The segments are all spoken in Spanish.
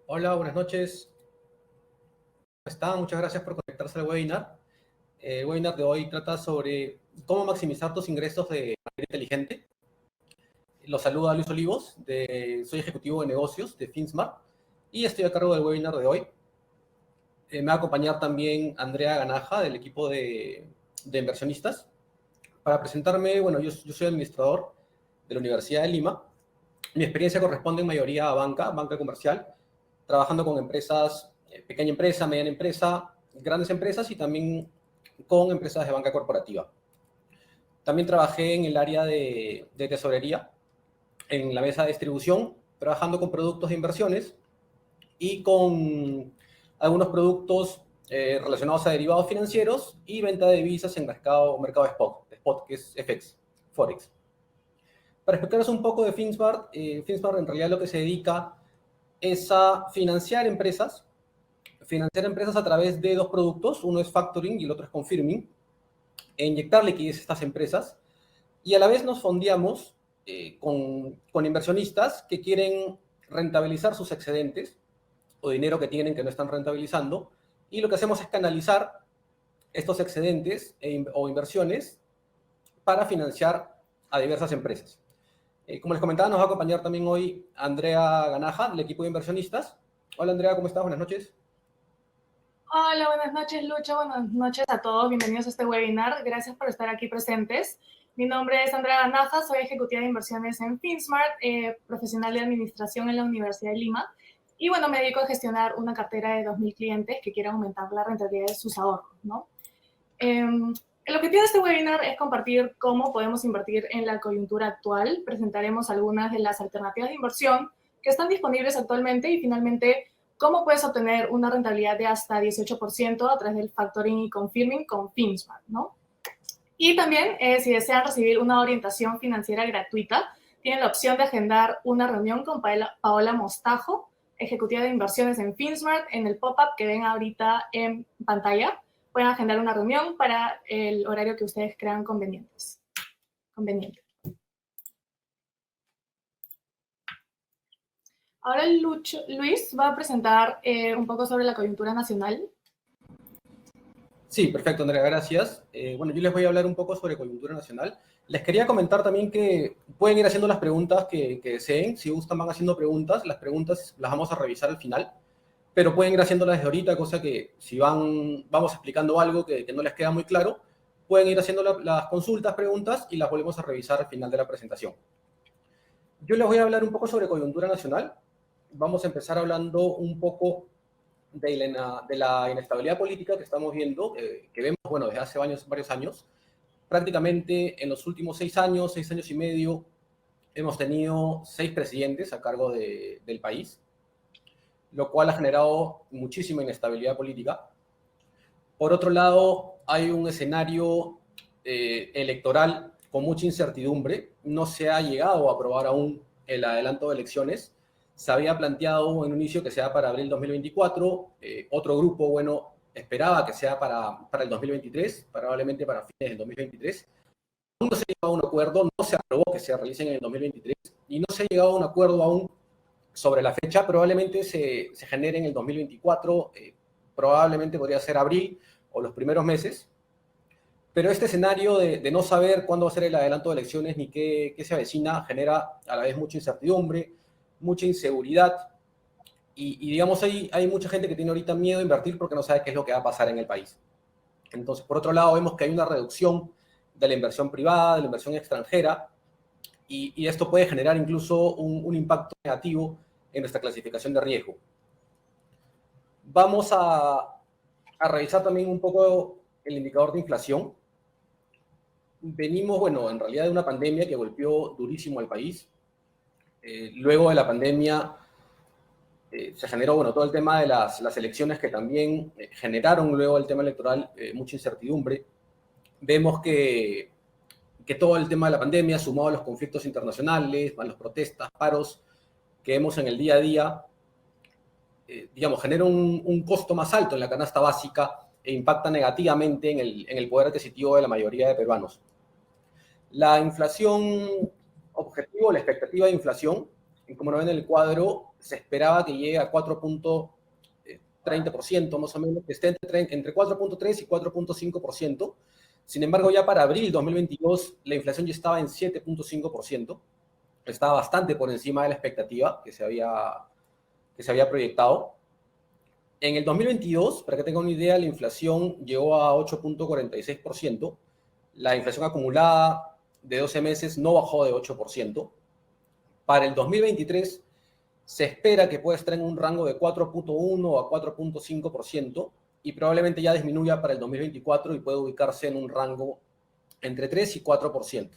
Hola, buenas noches. ¿Cómo están? Muchas gracias por conectarse al webinar. El webinar de hoy trata sobre cómo maximizar tus ingresos de manera inteligente. Los saluda Luis Olivos, soy ejecutivo de negocios de Finsmart y estoy a cargo del webinar de hoy. Me va a acompañar también Andrea Ganaja del equipo de inversionistas. Para presentarme, bueno, yo soy administrador de la Universidad de Lima. Mi experiencia corresponde en mayoría a banca comercial, trabajando con empresas, pequeña empresa, mediana empresa, grandes empresas y también con empresas de banca corporativa. También trabajé en el área de tesorería, en la mesa de distribución, trabajando con productos de inversiones y con algunos productos relacionados a derivados financieros y venta de divisas en mercado spot que es FX, Forex. Para explicaros un poco de Finsmart, Finsmart en realidad lo que se dedica es a financiar empresas a través de dos productos, uno es factoring y el otro es confirming, e inyectar liquidez a estas empresas, y a la vez nos fondeamos con inversionistas que quieren rentabilizar sus excedentes o dinero que tienen que no están rentabilizando, y lo que hacemos es canalizar estos excedentes o inversiones para financiar a diversas empresas. Como les comentaba, nos va a acompañar también hoy Andrea Ganaja, del equipo de inversionistas. Hola Andrea, ¿cómo estás? Buenas noches. Hola, buenas noches, Lucho. Buenas noches a todos. Bienvenidos a este webinar. Gracias por estar aquí presentes. Mi nombre es Andrea Ganaja, soy ejecutiva de inversiones en Finsmart, profesional de administración en la Universidad de Lima. Y bueno, me dedico a gestionar una cartera de 2.000 clientes que quieren aumentar la rentabilidad de sus ahorros, ¿no? El objetivo de este webinar es compartir cómo podemos invertir en la coyuntura actual. Presentaremos algunas de las alternativas de inversión que están disponibles actualmente y finalmente cómo puedes obtener una rentabilidad de hasta 18% a través del factoring y confirming con Finsmart, ¿no? Y también, si desean recibir una orientación financiera gratuita, tienen la opción de agendar una reunión con Paola Mostajo, ejecutiva de inversiones en Finsmart, en el pop-up que ven ahorita en pantalla. Pueden agendar una reunión para el horario que ustedes crean conveniente. Ahora Luis va a presentar un poco sobre la coyuntura nacional. Sí, perfecto, Andrea, gracias. Bueno, yo les voy a hablar un poco sobre coyuntura nacional. Les quería comentar también que pueden ir haciendo las preguntas que deseen. Si gustan, van haciendo preguntas. Las preguntas las vamos a revisar al final, pero pueden ir haciéndolas desde ahorita, cosa que si vamos explicando algo que no les queda muy claro, pueden ir haciendo las consultas, preguntas y las volvemos a revisar al final de la presentación. Yo les voy a hablar un poco sobre coyuntura nacional. Vamos a empezar hablando un poco de la inestabilidad política que estamos viendo, que vemos, bueno, desde hace varios años. Prácticamente en los últimos 6 años y medio, hemos tenido 6 presidentes a cargo del país, lo cual ha generado muchísima inestabilidad política. Por otro lado, hay un escenario electoral con mucha incertidumbre. No se ha llegado a aprobar aún el adelanto de elecciones. Se había planteado en un inicio que sea para abril 2024. Otro grupo, bueno, esperaba que sea para el 2023, probablemente para fines del 2023. Aún no se ha llegado a un acuerdo, no se aprobó que se realicen en el 2023 y no se ha llegado a un acuerdo aún sobre la fecha. Probablemente se genere en el 2024, probablemente podría ser abril o los primeros meses. Pero este escenario de no saber cuándo va a ser el adelanto de elecciones ni qué se avecina genera a la vez mucha incertidumbre, mucha inseguridad y digamos, hay mucha gente que tiene ahorita miedo a invertir porque no sabe qué es lo que va a pasar en el país. Entonces, por otro lado, vemos que hay una reducción de la inversión privada, de la inversión extranjera, y esto puede generar incluso un impacto negativo en nuestra clasificación de riesgo. Vamos a revisar también un poco el indicador de inflación. Venimos, bueno, en realidad de una pandemia que golpeó durísimo al país. Luego de la pandemia se generó, bueno, todo el tema de las elecciones que también generaron luego el tema electoral mucha incertidumbre. Vemos que todo el tema de la pandemia, sumado a los conflictos internacionales, a las protestas, paros que vemos en el día a día, digamos, genera un costo más alto en la canasta básica e impacta negativamente en el poder adquisitivo de la mayoría de peruanos. La inflación objetivo, la expectativa de inflación y como lo ven en el cuadro, se esperaba que llegue a 4.30% más o menos, que esté entre 4.3 y 4.5%. Sin embargo, ya para abril 2022, la inflación ya estaba en 7.5%. Estaba bastante por encima de la expectativa que se había proyectado. En el 2022, para que tengan una idea, la inflación llegó a 8.46%. La inflación acumulada de 12 meses no bajó de 8%. Para el 2023 se espera que pueda estar en un rango de 4.1 a 4.5% y probablemente ya disminuya para el 2024 y puede ubicarse en un rango entre 3 y 4%.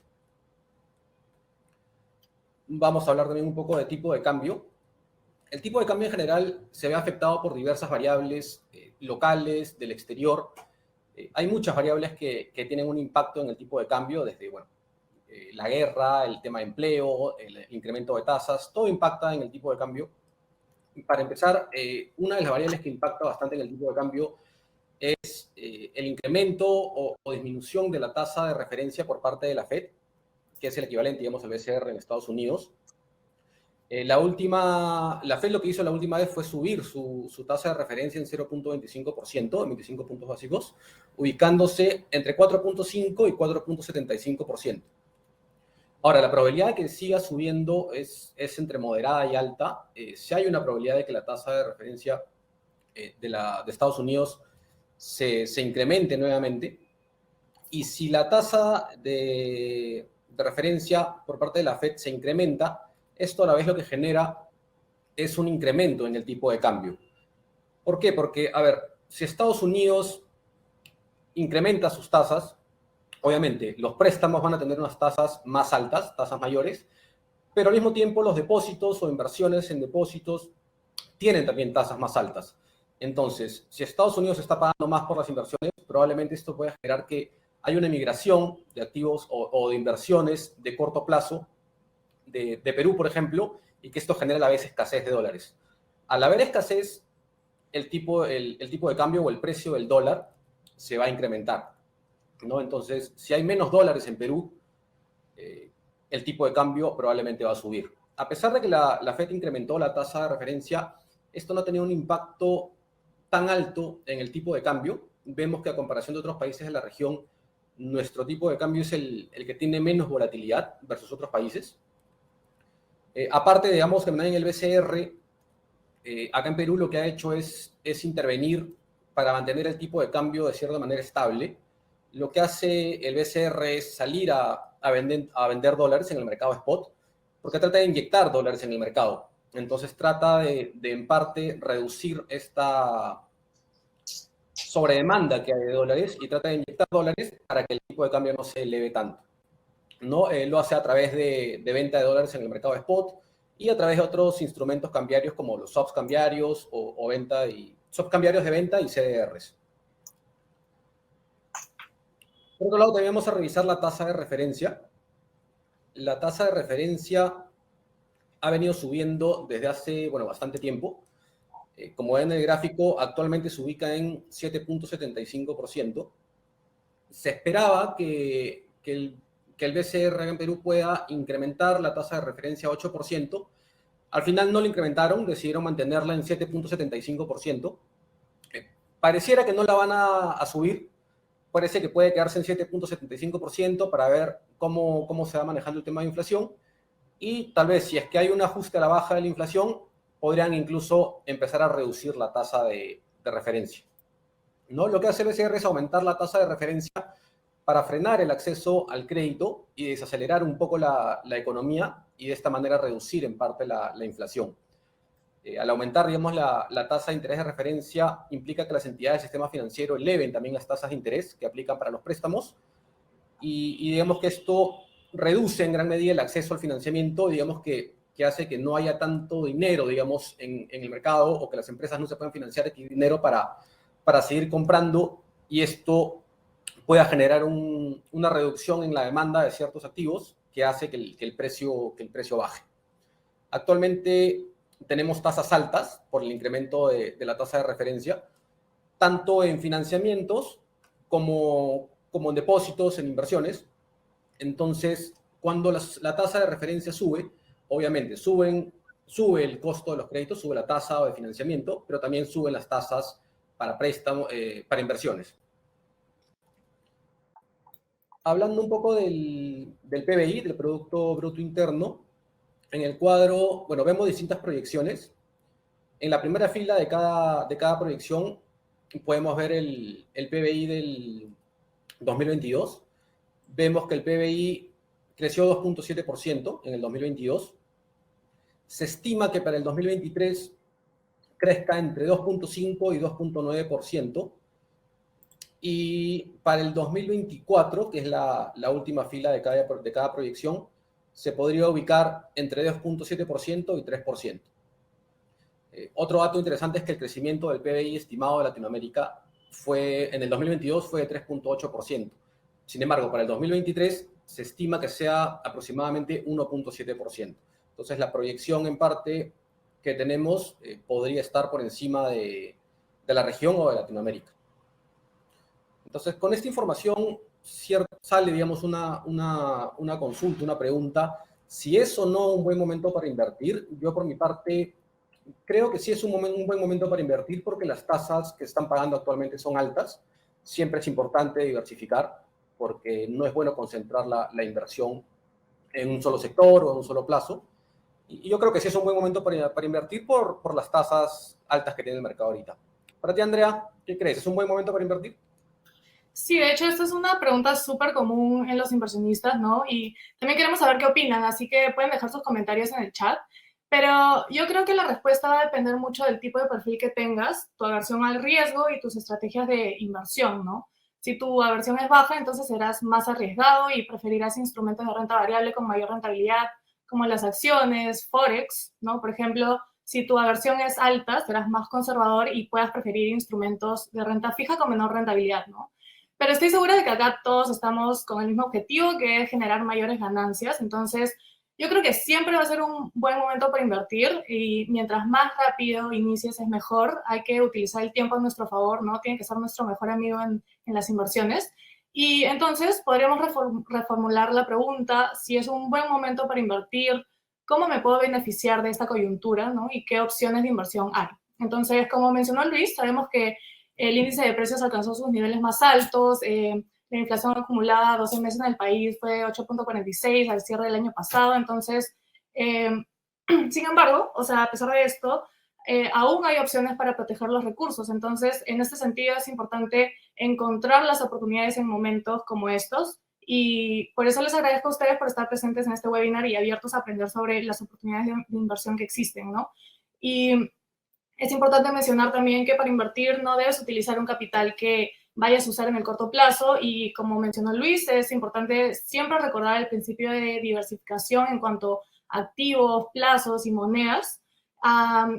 Vamos a hablar también un poco de tipo de cambio. El tipo de cambio en general se ve afectado por diversas variables locales, del exterior. Hay muchas variables que tienen un impacto en el tipo de cambio, desde la guerra, el tema de empleo, el incremento de tasas, todo impacta en el tipo de cambio. Para empezar, una de las variables que impacta bastante en el tipo de cambio es el incremento o disminución de la tasa de referencia por parte de la Fed, que es el equivalente, digamos, al BCR en Estados Unidos. La Fed lo que hizo la última vez fue subir su tasa de referencia en 0.25%, en 25 puntos básicos, ubicándose entre 4.5 y 4.75%. Ahora, la probabilidad de que siga subiendo es entre moderada y alta. Si hay una probabilidad de que la tasa de referencia de Estados Unidos se incremente nuevamente. Y si la tasa de referencia por parte de la Fed se incrementa, esto a la vez lo que genera es un incremento en el tipo de cambio. ¿Por qué? Porque, a ver, si Estados Unidos incrementa sus tasas, obviamente los préstamos van a tener unas tasas más altas, tasas mayores, pero al mismo tiempo los depósitos o inversiones en depósitos tienen también tasas más altas. Entonces, si Estados Unidos está pagando más por las inversiones, probablemente esto puede generar que haya una migración de activos o de inversiones de corto plazo de Perú, por ejemplo, y que esto genera a la vez escasez de dólares. Al haber escasez, el tipo de cambio o el precio del dólar se va a incrementar, ¿no? Entonces, si hay menos dólares en Perú, el tipo de cambio probablemente va a subir. A pesar de que la Fed incrementó la tasa de referencia, esto no ha tenido un impacto tan alto en el tipo de cambio. Vemos que a comparación de otros países de la región, nuestro tipo de cambio es el que tiene menos volatilidad versus otros países. Aparte, digamos, que en el BCR, acá en Perú lo que ha hecho es intervenir para mantener el tipo de cambio de cierta manera estable. Lo que hace el BCR es salir a vender dólares en el mercado spot, porque trata de inyectar dólares en el mercado. Entonces trata de en parte reducir esta sobredemanda que hay de dólares y trata de inyectar dólares para que el tipo de cambio no se eleve tanto, ¿no? Lo hace a través de venta de dólares en el mercado spot y a través de otros instrumentos cambiarios como los swaps cambiarios o swaps cambiarios de venta y CDRs. Por otro lado, también vamos a revisar la tasa de referencia. La tasa de referencia ha venido subiendo desde hace, bastante tiempo. Como ven en el gráfico, actualmente se ubica en 7.75%. Se esperaba que el BCR en Perú pueda incrementar la tasa de referencia a 8%. Al final no la incrementaron, decidieron mantenerla en 7.75%. Pareciera que no la van a subir. Parece que puede quedarse en 7.75% para ver cómo se va manejando el tema de inflación. Y tal vez, si es que hay un ajuste a la baja de la inflación, podrían incluso empezar a reducir la tasa de referencia, ¿no? Lo que hace el BCR es aumentar la tasa de referencia para frenar el acceso al crédito y desacelerar un poco la economía y de esta manera reducir en parte la inflación. Al aumentar, digamos, la tasa de interés de referencia implica que las entidades del sistema financiero eleven también las tasas de interés que aplican para los préstamos y digamos que esto reduce en gran medida el acceso al financiamiento, digamos que hace que no haya tanto dinero, digamos, en el mercado o que las empresas no se puedan financiar aquí dinero para seguir comprando y esto pueda generar una reducción en la demanda de ciertos activos que hace que el precio baje. Actualmente tenemos tasas altas por el incremento de la tasa de referencia, tanto en financiamientos como en depósitos, en inversiones. Entonces, cuando la tasa de referencia sube, obviamente suben sube el costo de los créditos, sube la tasa de financiamiento, pero también suben las tasas para préstamos, para inversiones. Hablando un poco del PBI, del Producto Bruto Interno, en el cuadro, bueno, vemos distintas proyecciones. En la primera fila de cada proyección podemos ver el PBI del 2022. Vemos que el PBI creció 2.7% en el 2022. Se estima que para el 2023 crezca entre 2.5 y 2.9%. Y para el 2024, que es la última fila de cada proyección, se podría ubicar entre 2.7% y 3%. Otro dato interesante es que el crecimiento del PBI estimado de Latinoamérica en el 2022 fue de 3.8%. Sin embargo, para el 2023 se estima que sea aproximadamente 1.7%. Entonces, la proyección en parte que tenemos podría estar por encima de la región o de Latinoamérica. Entonces, con esta información sale, digamos, una consulta, una pregunta. Si es o no un buen momento para invertir, yo por mi parte creo que sí es un buen momento para invertir porque las tasas que están pagando actualmente son altas. Siempre es importante diversificar porque no es bueno concentrar la inversión en un solo sector o en un solo plazo. Y yo creo que sí es un buen momento para invertir por las tasas altas que tiene el mercado ahorita. Para ti, Andrea, ¿qué crees? ¿Es un buen momento para invertir? Sí, de hecho, esta es una pregunta súper común en los inversionistas, ¿no? Y también queremos saber qué opinan, así que pueden dejar sus comentarios en el chat. Pero yo creo que la respuesta va a depender mucho del tipo de perfil que tengas, tu aversión al riesgo y tus estrategias de inversión, ¿no? Si tu aversión es baja, entonces serás más arriesgado y preferirás instrumentos de renta variable con mayor rentabilidad, como las acciones, Forex, ¿no? Por ejemplo, si tu aversión es alta, serás más conservador y puedas preferir instrumentos de renta fija con menor rentabilidad, ¿no? Pero estoy segura de que acá todos estamos con el mismo objetivo, que es generar mayores ganancias. Entonces, yo creo que siempre va a ser un buen momento para invertir y mientras más rápido inicies es mejor. Hay que utilizar el tiempo a nuestro favor, ¿no? Tiene que ser nuestro mejor amigo en las inversiones. Y entonces podríamos reformular la pregunta: si es un buen momento para invertir, ¿cómo me puedo beneficiar de esta coyuntura, ¿no? Y qué opciones de inversión hay. Entonces, como mencionó Luis, sabemos que el índice de precios alcanzó sus niveles más altos, la inflación acumulada a 12 meses en el país fue 8.46 al cierre del año pasado. Entonces, sin embargo, o sea, a pesar de esto, aún hay opciones para proteger los recursos. Entonces, en este sentido, es importante encontrar las oportunidades en momentos como estos. Y por eso les agradezco a ustedes por estar presentes en este webinar y abiertos a aprender sobre las oportunidades de inversión que existen, ¿no? Y es importante mencionar también que para invertir no debes utilizar un capital que vayas a usar en el corto plazo y, como mencionó Luis, es importante siempre recordar el principio de diversificación en cuanto a activos, plazos y monedas,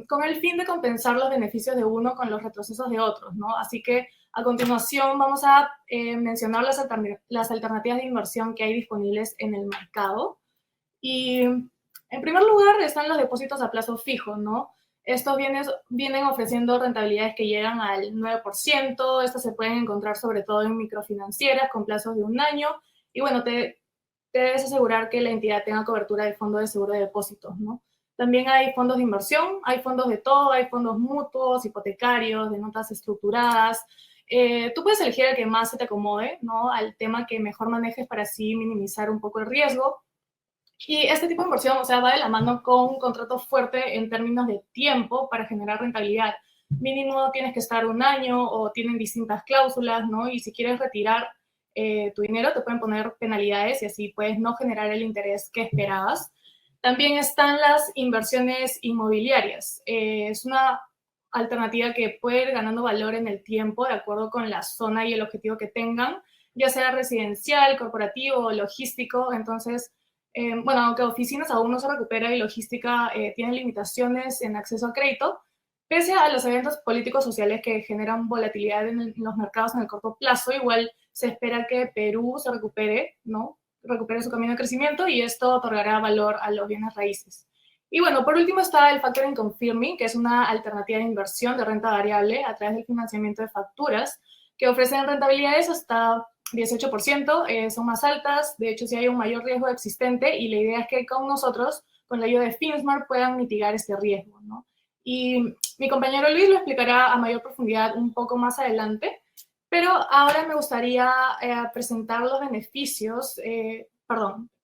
con el fin de compensar los beneficios de uno con los retrocesos de otros, ¿no? Así que a continuación vamos a mencionar las alternativas de inversión que hay disponibles en el mercado. Y en primer lugar están los depósitos a plazo fijo, ¿no? Estos vienen ofreciendo rentabilidades que llegan al 9%. Estas se pueden encontrar sobre todo en microfinancieras con plazos de 1 año. Y bueno, te debes asegurar que la entidad tenga cobertura de fondo de seguro de depósitos, ¿no? También hay fondos de inversión, hay fondos de todo, hay fondos mutuos, hipotecarios, de notas estructuradas. Tú puedes elegir el que más se te acomode, ¿no? Al tema que mejor manejes para así minimizar un poco el riesgo. Y este tipo de inversión, o sea, va de la mano con un contrato fuerte en términos de tiempo para generar rentabilidad. Mínimo tienes que estar 1 año o tienen distintas cláusulas, ¿no? Y si quieres retirar tu dinero, te pueden poner penalidades y así puedes no generar el interés que esperabas. También están las inversiones inmobiliarias. Es una alternativa que puede ir ganando valor en el tiempo de acuerdo con la zona y el objetivo que tengan, ya sea residencial, corporativo o logístico. Entonces, bueno, aunque oficinas aún no se recupera y logística tiene limitaciones en acceso a crédito, pese a los eventos políticos sociales que generan volatilidad en los mercados en el corto plazo, igual se espera que Perú se recupere, ¿no? Recupere su camino de crecimiento y esto otorgará valor a los bienes raíces. Y bueno, por último está el Factoring Confirming, que es una alternativa de inversión de renta variable a través del financiamiento de facturas que ofrecen rentabilidades hasta 18%, son más altas. De hecho, sí hay un mayor riesgo existente y la idea es que con nosotros, con la ayuda de FinSmart, puedan mitigar este riesgo, ¿no? Y mi compañero Luis lo explicará a mayor profundidad un poco más adelante, pero ahora me gustaría presentar los beneficios,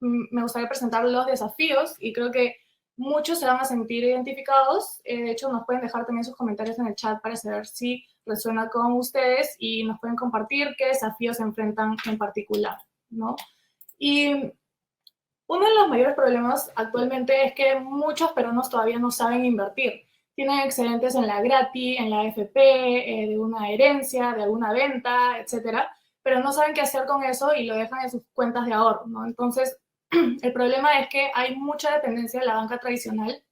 me gustaría presentar los desafíos y creo que muchos se van a sentir identificados. De hecho, nos pueden dejar también sus comentarios en el chat para saber si resuena con ustedes y nos pueden compartir qué desafíos se enfrentan en particular, ¿no? Y uno de los mayores problemas actualmente es que muchos peruanos todavía no saben invertir. Tienen excedentes en la GRATI, en la AFP, de una herencia, de alguna venta, etcétera, pero no saben qué hacer con eso y lo dejan en sus cuentas de ahorro, ¿no? Entonces, el problema es que hay mucha dependencia de la banca tradicional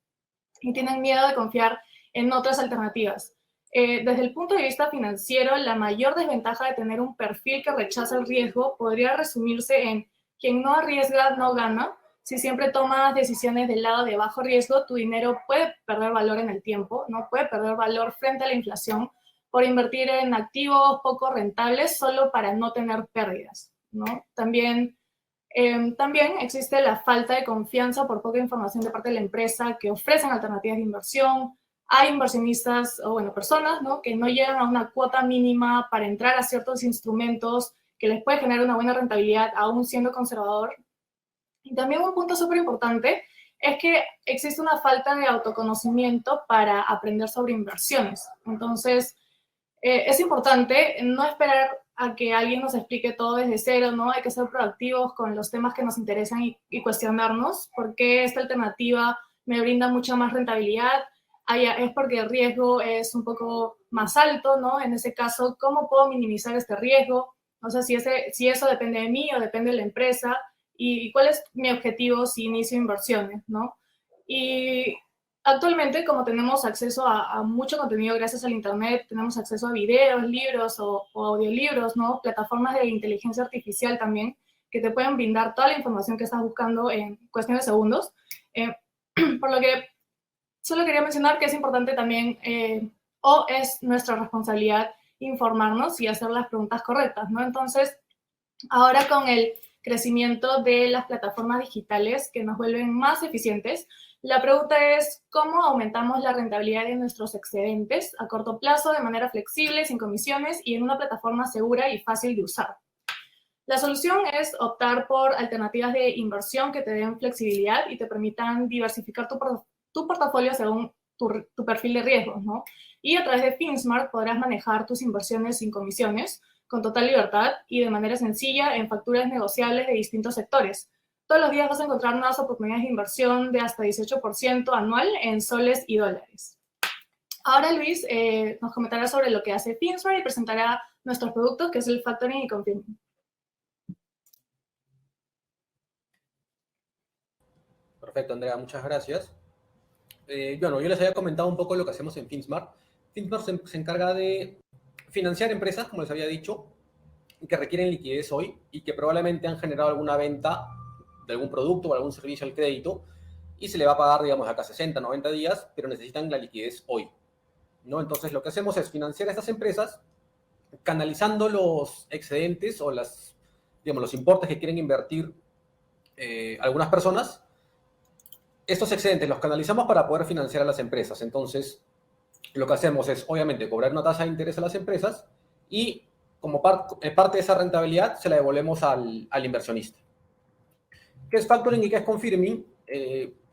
y tienen miedo de confiar en otras alternativas. Desde el punto de vista financiero, la mayor desventaja de tener un perfil que rechaza el riesgo podría resumirse en quien no arriesga no gana. Si siempre tomas decisiones del lado de bajo riesgo, tu dinero puede perder valor en el tiempo, no puede perder valor frente a la inflación por invertir en activos poco rentables solo para no tener pérdidas, ¿no? También existe la falta de confianza por poca información de parte de la empresa que ofrecen alternativas de inversión. Hay inversionistas o, bueno, personas, ¿no?, que no llegan a una cuota mínima para entrar a ciertos instrumentos que les puede generar una buena rentabilidad aún siendo conservador. Y también un punto súper importante es que existe una falta de autoconocimiento para aprender sobre inversiones. Entonces, es importante no esperar a que alguien nos explique todo desde cero, ¿no? Hay que ser proactivos con los temas que nos interesan y cuestionarnos por qué esta alternativa me brinda mucha más rentabilidad. Es porque el riesgo es un poco más alto, ¿no? En ese caso, ¿cómo puedo minimizar este riesgo? O sea, si eso depende de mí o depende de la empresa, y cuál es mi objetivo si inicio inversiones, ¿no? Y actualmente, como tenemos acceso a mucho contenido gracias al Internet, tenemos acceso a videos, libros o audiolibros, ¿no? Plataformas de inteligencia artificial también, que te pueden brindar toda la información que estás buscando en cuestión de segundos. Eh, por lo que solo quería mencionar que es importante también, o es nuestra responsabilidad, informarnos y hacer las preguntas correctas, ¿no? Entonces, ahora con el crecimiento de las plataformas digitales que nos vuelven más eficientes, la pregunta es, ¿cómo aumentamos la rentabilidad de nuestros excedentes a corto plazo, de manera flexible, sin comisiones y en una plataforma segura y fácil de usar? La solución es optar por alternativas de inversión que te den flexibilidad y te permitan diversificar tu portafolio según tu perfil de riesgos, ¿no? Y a través de FinSmart podrás manejar tus inversiones sin comisiones, con total libertad y de manera sencilla en facturas negociables de distintos sectores. Todos los días vas a encontrar nuevas oportunidades de inversión de hasta 18% anual en soles y dólares. Ahora Luis nos comentará sobre lo que hace FinSmart y presentará nuestros productos, que es el factoring y confirming. Perfecto, Andrea, muchas gracias. Bueno, yo les había comentado un poco lo que hacemos en FinSmart. FinSmart se encarga de financiar empresas, como les había dicho, que requieren liquidez hoy y que probablemente han generado alguna venta de algún producto o algún servicio al crédito y se le va a pagar, digamos, acá 60, 90 días, pero necesitan la liquidez hoy, ¿no? Entonces, lo que hacemos es financiar a estas empresas canalizando los excedentes o digamos, los importes que quieren invertir algunas personas. Estos excedentes los canalizamos para poder financiar a las empresas. Entonces, lo que hacemos es, obviamente, cobrar una tasa de interés a las empresas y como parte de esa rentabilidad se la devolvemos al inversionista. ¿Qué es factoring y qué es confirming?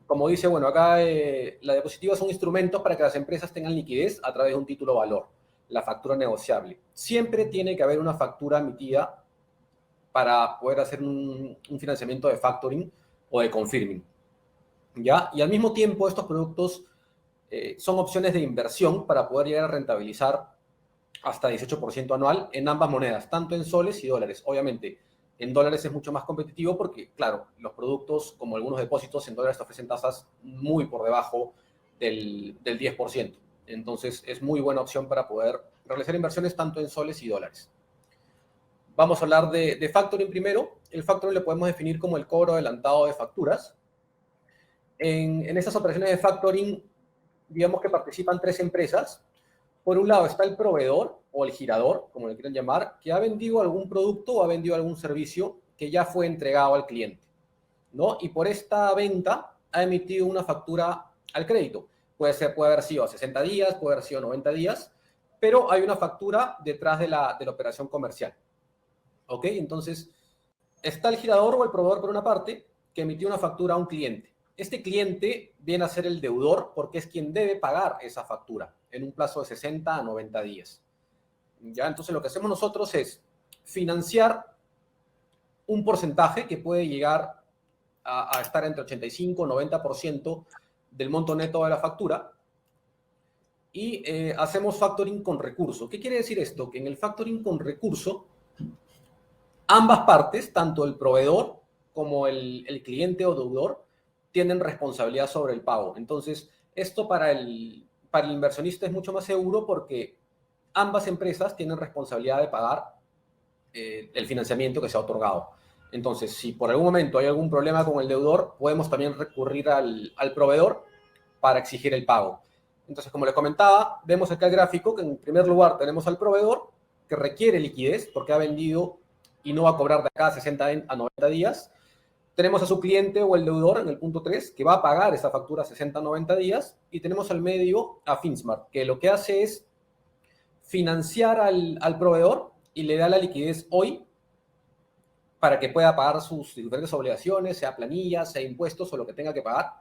Como dice, bueno, acá la diapositiva son instrumentos para que las empresas tengan liquidez a través de un título valor, la factura negociable. Siempre tiene que haber una factura emitida para poder hacer un financiamiento de factoring o de confirming, ¿ya? Y al mismo tiempo estos productos son opciones de inversión para poder llegar a rentabilizar hasta 18% anual en ambas monedas, tanto en soles y dólares. Obviamente, en dólares es mucho más competitivo porque, claro, los productos, como algunos depósitos en dólares, te ofrecen tasas muy por debajo del 10%. Entonces, es muy buena opción para poder realizar inversiones tanto en soles y dólares. Vamos a hablar de factoring primero. El factoring lo podemos definir como el cobro adelantado de facturas. En estas operaciones de factoring, digamos que participan 3 empresas. por un lado está el proveedor o el girador, como le quieran llamar, que ha vendido algún producto o ha vendido algún servicio que ya fue entregado al cliente, ¿no? Y por esta venta ha emitido una factura al crédito. Puede haber sido a 60 días, puede haber sido 90 días, pero hay una factura detrás de la operación comercial. ¿Ok? Entonces, está el girador o el proveedor por una parte, que emitió una factura a un cliente. Este cliente viene a ser el deudor porque es quien debe pagar esa factura en un plazo de 60 a 90 días. ¿Ya? Entonces, lo que hacemos nosotros es financiar un porcentaje que puede llegar a estar entre 85 y 90% del monto neto de la factura y hacemos factoring con recurso. ¿Qué quiere decir esto? Que en el factoring con recurso, ambas partes, tanto el proveedor como el cliente o deudor, tienen responsabilidad sobre el pago. Entonces, esto para el inversionista es mucho más seguro porque ambas empresas tienen responsabilidad de pagar el financiamiento que se ha otorgado. Entonces, si por algún momento hay algún problema con el deudor, podemos también recurrir al proveedor para exigir el pago. Entonces, como les comentaba, vemos acá el gráfico que en primer lugar tenemos al proveedor que requiere liquidez porque ha vendido y no va a cobrar de acá a 60 a 90 días. Tenemos a su cliente o el deudor en el punto 3 que va a pagar esa factura a 60 a 90 días. Y tenemos al medio a Finsmart, que lo que hace es financiar al proveedor y le da la liquidez hoy para que pueda pagar sus diferentes obligaciones, sea planillas, sea impuestos o lo que tenga que pagar.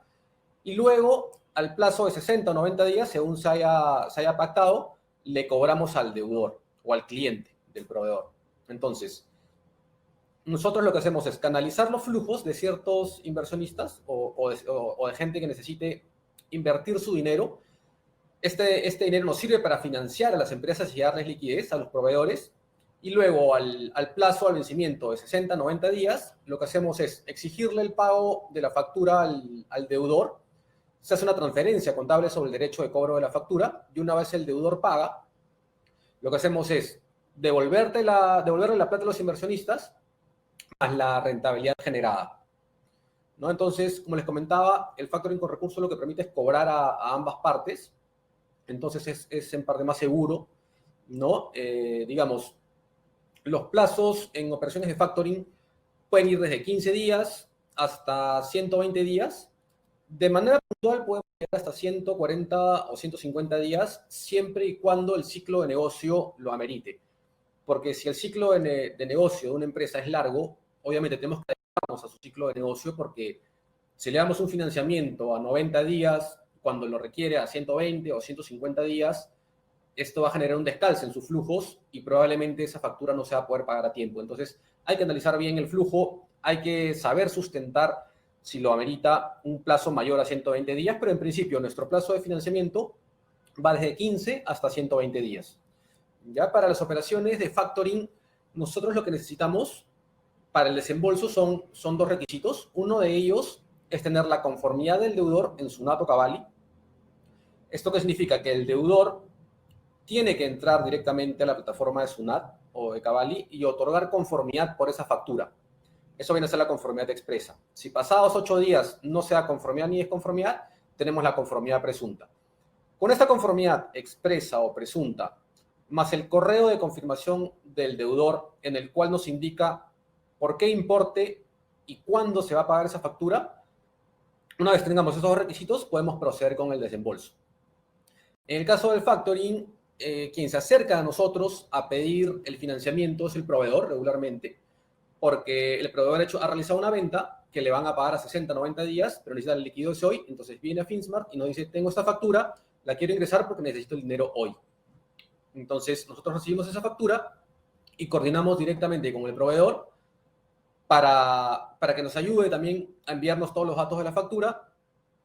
Y luego, al plazo de 60 o 90 días, según se haya pactado, le cobramos al deudor o al cliente del proveedor. Entonces, nosotros lo que hacemos es canalizar los flujos de ciertos inversionistas o de gente que necesite invertir su dinero. Este dinero nos sirve para financiar a las empresas y darles liquidez a los proveedores. Y luego, al plazo, al vencimiento de 60, 90 días, lo que hacemos es exigirle el pago de la factura al deudor. Se hace una transferencia contable sobre el derecho de cobro de la factura y una vez el deudor paga, lo que hacemos es devolverle la plata a los inversionistas más la rentabilidad generada, ¿no? Entonces, como les comentaba, el factoring con recursos lo que permite es cobrar a ambas partes. Entonces, es en parte más seguro, ¿no? Digamos, los plazos en operaciones de factoring pueden ir desde 15 días hasta 120 días. De manera puntual podemos llegar hasta 140 o 150 días, siempre y cuando el ciclo de negocio lo amerite. Porque si el ciclo de negocio de una empresa es largo, obviamente tenemos que adaptarnos a su ciclo de negocio porque si le damos un financiamiento a 90 días, cuando lo requiere a 120 o 150 días, esto va a generar un descalce en sus flujos y probablemente esa factura no se va a poder pagar a tiempo. Entonces, hay que analizar bien el flujo, hay que saber sustentar si lo amerita un plazo mayor a 120 días, pero en principio nuestro plazo de financiamiento va desde 15 hasta 120 días. Ya para las operaciones de factoring, nosotros lo que necesitamos para el desembolso son dos requisitos. Uno de ellos es tener la conformidad del deudor en SUNAT o Cavalli. ¿Esto qué significa? Que el deudor tiene que entrar directamente a la plataforma de SUNAT o de Cavalli y otorgar conformidad por esa factura. Eso viene a ser la conformidad expresa. Si pasados 8 días no se da conformidad ni desconformidad, tenemos la conformidad presunta. Con esta conformidad expresa o presunta, más el correo de confirmación del deudor en el cual nos indica por qué importe y cuándo se va a pagar esa factura, una vez tengamos esos dos requisitos, podemos proceder con el desembolso. En el caso del factoring, quien se acerca a nosotros a pedir el financiamiento es el proveedor regularmente, porque el proveedor ha realizado una venta que le van a pagar a 60, 90 días, pero necesita el liquidez hoy, entonces viene a Finsmart y nos dice, tengo esta factura, la quiero ingresar porque necesito el dinero hoy. Entonces, nosotros recibimos esa factura y coordinamos directamente con el proveedor para que nos ayude también a enviarnos todos los datos de la factura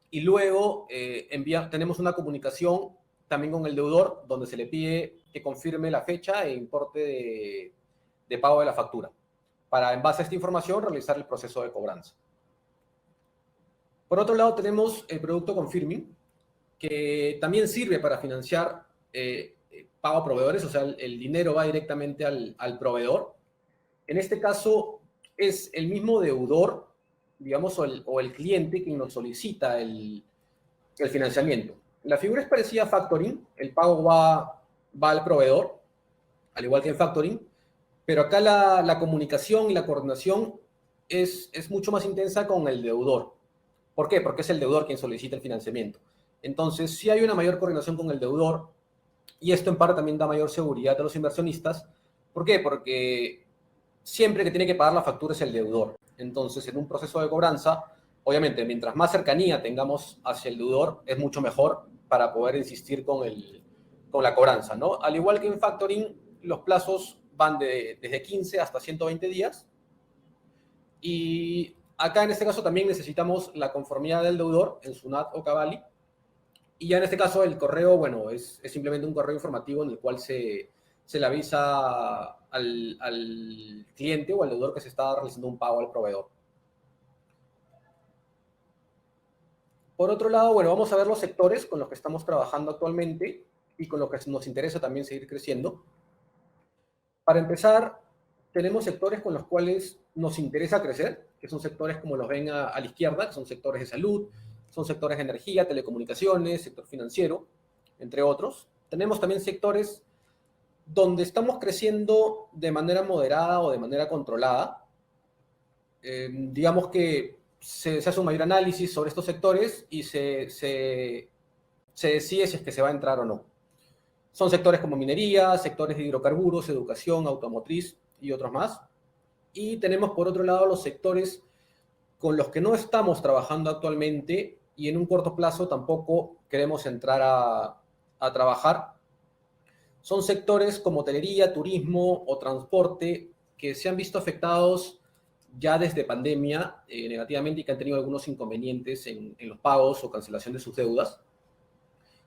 y luego tenemos una comunicación también con el deudor donde se le pide que confirme la fecha e importe de pago de la factura para, en base a esta información, realizar el proceso de cobranza. Por otro lado, tenemos el producto Confirming, que también sirve para financiar pago a proveedores, o sea, el dinero va directamente al proveedor. En este caso, es el mismo deudor, digamos, o el cliente quien nos solicita el financiamiento. La figura es parecida a factoring, el pago va va al proveedor, al igual que en factoring, pero acá la comunicación y la coordinación es mucho más intensa con el deudor. ¿Por qué? Porque es el deudor quien solicita el financiamiento. Entonces, sí hay una mayor coordinación con el deudor y esto en parte también da mayor seguridad a los inversionistas. ¿Por qué? Porque siempre que tiene que pagar la factura es el deudor. Entonces, en un proceso de cobranza, obviamente, mientras más cercanía tengamos hacia el deudor, es mucho mejor para poder insistir con la cobranza, ¿no? Al igual que en factoring, los plazos van desde 15 hasta 120 días. Y acá en este caso también necesitamos la conformidad del deudor en SUNAT o Cavalli. Y ya en este caso el correo, bueno, es simplemente un correo informativo en el cual se le avisa al cliente o al deudor que se está realizando un pago al proveedor. Por otro lado, bueno, vamos a ver los sectores con los que estamos trabajando actualmente y con los que nos interesa también seguir creciendo. Para empezar, tenemos sectores con los cuales nos interesa crecer, que son sectores como los ven a la izquierda, que son sectores de salud, son sectores de energía, telecomunicaciones, sector financiero, entre otros. Tenemos también sectores donde estamos creciendo de manera moderada o de manera controlada. Digamos que se hace un mayor análisis sobre estos sectores y se decide si es que se va a entrar o no. Son sectores como minería, sectores de hidrocarburos, educación, automotriz y otros más. Y tenemos por otro lado los sectores con los que no estamos trabajando actualmente y en un corto plazo tampoco queremos entrar a trabajar. Son sectores como hotelería, turismo o transporte que se han visto afectados ya desde pandemia negativamente y que han tenido algunos inconvenientes en los pagos o cancelación de sus deudas.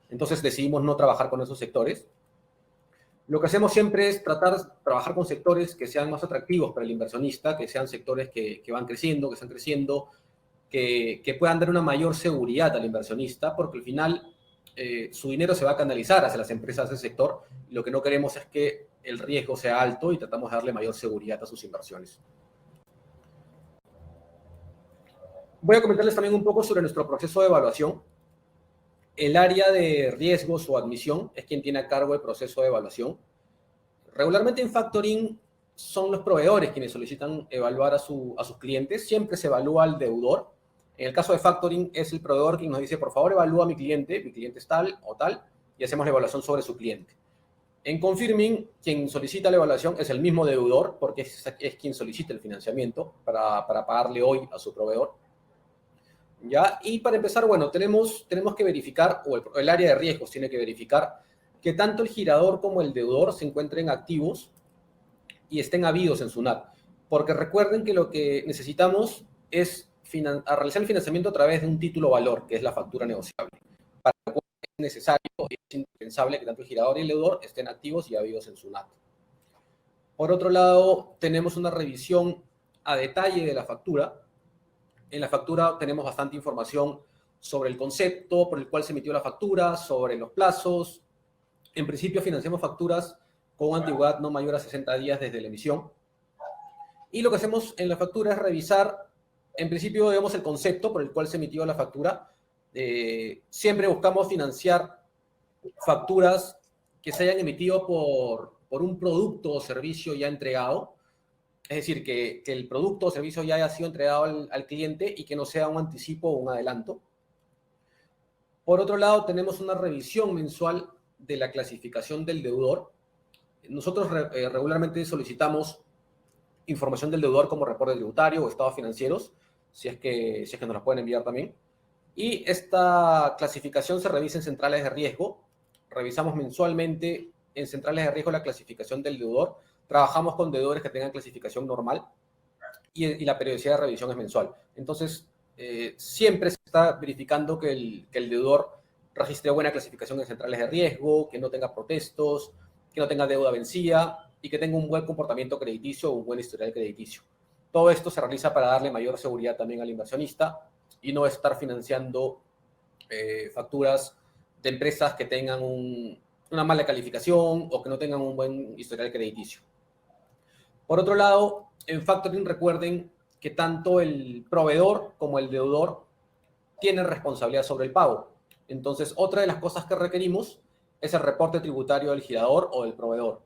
Entonces decidimos no trabajar con esos sectores. Lo que hacemos siempre es trabajar con sectores que sean más atractivos para el inversionista, que sean sectores que van creciendo, que están creciendo, que puedan dar una mayor seguridad al inversionista, porque al final su dinero se va a canalizar hacia las empresas del sector. Y lo que no queremos es que el riesgo sea alto y tratamos de darle mayor seguridad a sus inversiones. Voy a comentarles también un poco sobre nuestro proceso de evaluación. El área de riesgos o admisión es quien tiene a cargo el proceso de evaluación. Regularmente en factoring son los proveedores quienes solicitan evaluar a sus clientes. Siempre se evalúa al deudor. En el caso de factoring es el proveedor quien nos dice, por favor, evalúa a mi cliente es tal o tal, y hacemos la evaluación sobre su cliente. En confirming, quien solicita la evaluación es el mismo deudor, porque es quien solicita el financiamiento para pagarle hoy a su proveedor. ¿Ya? Y para empezar, bueno, tenemos que verificar, o el área de riesgos tiene que verificar que tanto el girador como el deudor se encuentren activos y estén habidos en SUNAT. Porque recuerden que lo que necesitamos es realizar el financiamiento a través de un título valor, que es la factura negociable. Para lo cual es necesario y es indispensable que tanto el girador y el deudor estén activos y habidos en SUNAT. Por otro lado, tenemos una revisión a detalle de la factura. En la factura tenemos bastante información sobre el concepto por el cual se emitió la factura, sobre los plazos. En principio financiamos facturas con antigüedad no mayor a 60 días desde la emisión. Y lo que hacemos en la factura es revisar, en principio, digamos, el concepto por el cual se emitió la factura. Siempre buscamos financiar facturas que se hayan emitido por un producto o servicio ya entregado. Es decir, que el producto o servicio ya haya sido entregado al cliente y que no sea un anticipo o un adelanto. Por otro lado, tenemos una revisión mensual de la clasificación del deudor. Nosotros regularmente solicitamos información del deudor como reporte tributario o estados financieros, si es que nos la pueden enviar también. Y esta clasificación se revisa en centrales de riesgo. Revisamos mensualmente en centrales de riesgo la clasificación del deudor. Trabajamos con deudores que tengan clasificación normal y la periodicidad de revisión es mensual. Entonces, siempre se está verificando que el deudor registre buena clasificación en centrales de riesgo, que no tenga protestos, que no tenga deuda vencida y que tenga un buen comportamiento crediticio o un buen historial crediticio. Todo esto se realiza para darle mayor seguridad también al inversionista y no estar financiando facturas de empresas que tengan una mala calificación o que no tengan un buen historial crediticio. Por otro lado, en factoring recuerden que tanto el proveedor como el deudor tienen responsabilidad sobre el pago. Entonces, otra de las cosas que requerimos es el reporte tributario del girador o del proveedor.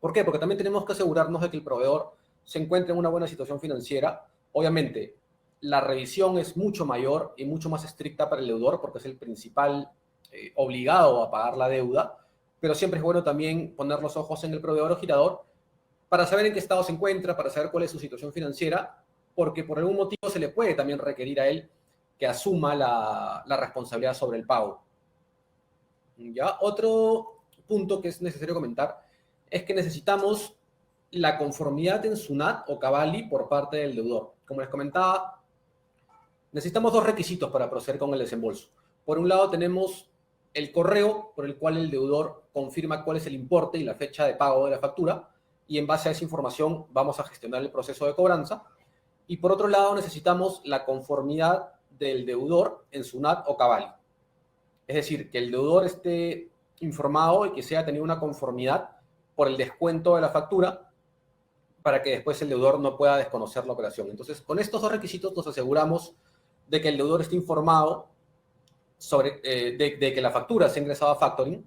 ¿Por qué? Porque también tenemos que asegurarnos de que el proveedor se encuentre en una buena situación financiera. Obviamente, la revisión es mucho mayor y mucho más estricta para el deudor porque es el principal obligado a pagar la deuda, pero siempre es bueno también poner los ojos en el proveedor o girador para saber en qué estado se encuentra, para saber cuál es su situación financiera, porque por algún motivo se le puede también requerir a él que asuma la responsabilidad sobre el pago. ¿Ya? Otro punto que es necesario comentar es que necesitamos la conformidad en SUNAT o Cavalli por parte del deudor. Como les comentaba, necesitamos dos requisitos para proceder con el desembolso. Por un lado tenemos el correo por el cual el deudor confirma cuál es el importe y la fecha de pago de la factura, y en base a esa información vamos a gestionar el proceso de cobranza. Y por otro lado necesitamos la conformidad del deudor en SUNAT o Cavalli. Es decir, que el deudor esté informado y que se haya tenido una conformidad por el descuento de la factura para que después el deudor no pueda desconocer la operación. Entonces, con estos dos requisitos nos aseguramos de que el deudor esté informado sobre, de que la factura se ha ingresado a factoring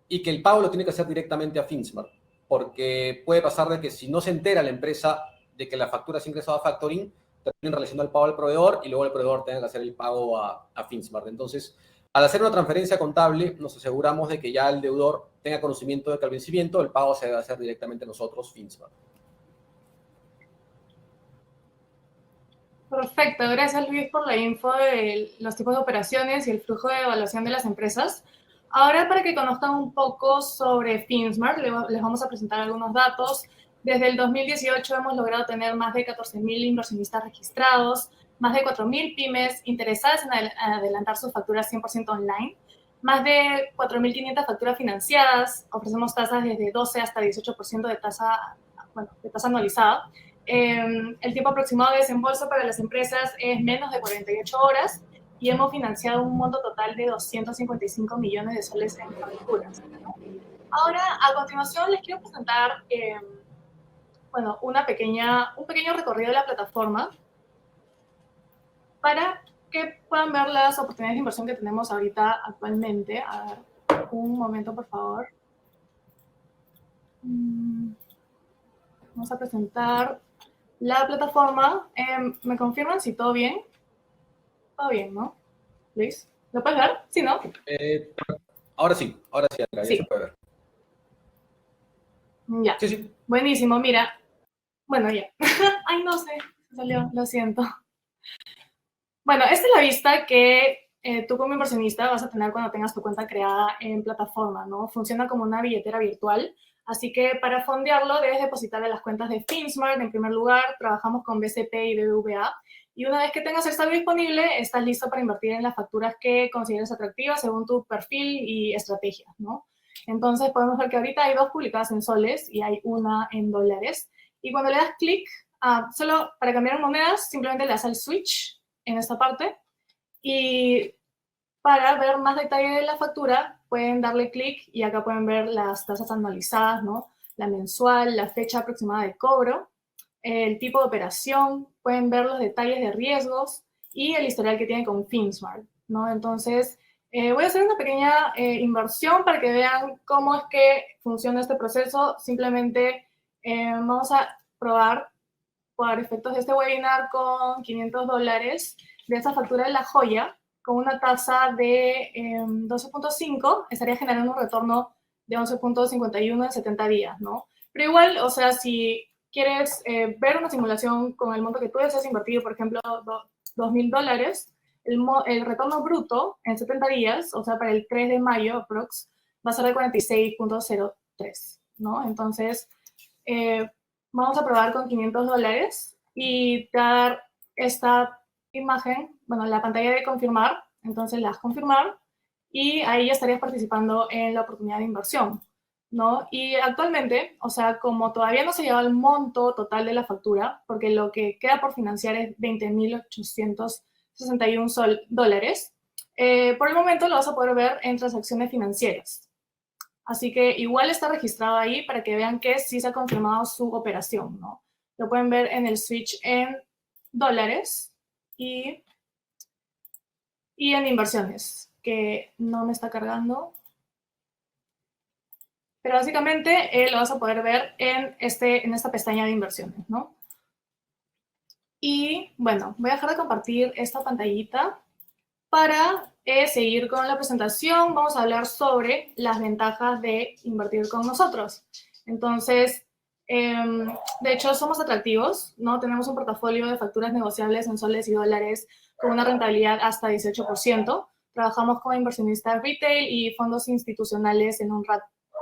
y que el pago lo tiene que hacer directamente a Finsmart, porque puede pasar de que si no se entera la empresa de que la factura se ha ingresado a factoring, terminen realizando el pago al proveedor y luego el proveedor tenga que hacer el pago a Finsmart. Entonces, al hacer una transferencia contable, nos aseguramos de que ya el deudor tenga conocimiento de que al vencimiento el pago se debe hacer directamente a nosotros, Finsmart. Perfecto, gracias Luis por la info de los tipos de operaciones y el flujo de evaluación de las empresas. Ahora, para que conozcan un poco sobre Finsmart, les vamos a presentar algunos datos. Desde el 2018 hemos logrado tener más de 14.000 inversionistas registrados, más de 4.000 pymes interesadas en adelantar sus facturas 100% online, más de 4.500 facturas financiadas, ofrecemos tasas desde 12 hasta 18% de tasa anualizada. El tiempo aproximado de desembolso para las empresas es menos de 48 horas y hemos financiado un monto total de 255 millones de soles en facturas. Ahora, a continuación, les quiero presentar un pequeño recorrido de la plataforma para que puedan ver las oportunidades de inversión que tenemos ahorita actualmente. A ver, un momento, por favor. Vamos a presentar la plataforma. ¿Me confirman si todo bien? Todo bien, ¿no? Luis, ¿lo puedes ver? Sí, ¿no? Ahora sí, Andrea, Sí. ya se puede ver. Ya. Sí, sí. Buenísimo, mira. Bueno, ya. Ay, no sé, salió, lo siento. Bueno, esta es la vista que tú como inversionista vas a tener cuando tengas tu cuenta creada en plataforma, ¿no? Funciona como una billetera virtual, así que para fondearlo debes depositar en las cuentas de Finsmart en primer lugar, trabajamos con BCP y BBVA, y una vez que tengas el saldo disponible, estás listo para invertir en las facturas que consideres atractivas según tu perfil y estrategia, ¿no? Entonces podemos ver que ahorita hay dos publicadas en soles y hay una en dólares, y cuando le das clic, solo para cambiar monedas, simplemente le das al switch en esta parte, y para ver más detalle de la factura pueden darle clic y acá pueden ver las tasas anualizadas, ¿no? La mensual, la fecha aproximada de cobro, el tipo de operación, pueden ver los detalles de riesgos y el historial que tienen con Finsmart, ¿no? Entonces, voy a hacer una pequeña inversión para que vean cómo es que funciona este proceso. Simplemente vamos a probar por efectos de este webinar con $500 de esta factura de La Joya, con una tasa de 12.5, estaría generando un retorno de 11.51 en 70 días, ¿no? Pero igual, o sea, si quieres ver una simulación con el monto que tú deseas invertir, por ejemplo, $2.000, el retorno bruto en 70 días, o sea, para el 3 de mayo, aprox, va a ser de 46.03, ¿no? Entonces, vamos a probar con $500 y dar esta imagen, bueno, la pantalla de confirmar, entonces le das confirmar y ahí ya estarías participando en la oportunidad de inversión, ¿no? Y actualmente, o sea, como todavía no se lleva el monto total de la factura, porque lo que queda por financiar es $20.861, por el momento lo vas a poder ver en transacciones financieras. Así que igual está registrado ahí para que vean que sí se ha confirmado su operación, ¿no? Lo pueden ver en el switch en dólares y en inversiones, que no me está cargando. Pero básicamente lo vas a poder ver en esta pestaña de inversiones, ¿no? Y bueno, voy a dejar de compartir esta pantallita para seguir con la presentación. Vamos a hablar sobre las ventajas de invertir con nosotros. Entonces, de hecho, somos atractivos, ¿no? Tenemos un portafolio de facturas negociables en soles y dólares con una rentabilidad hasta 18%. Trabajamos con inversionistas retail y fondos institucionales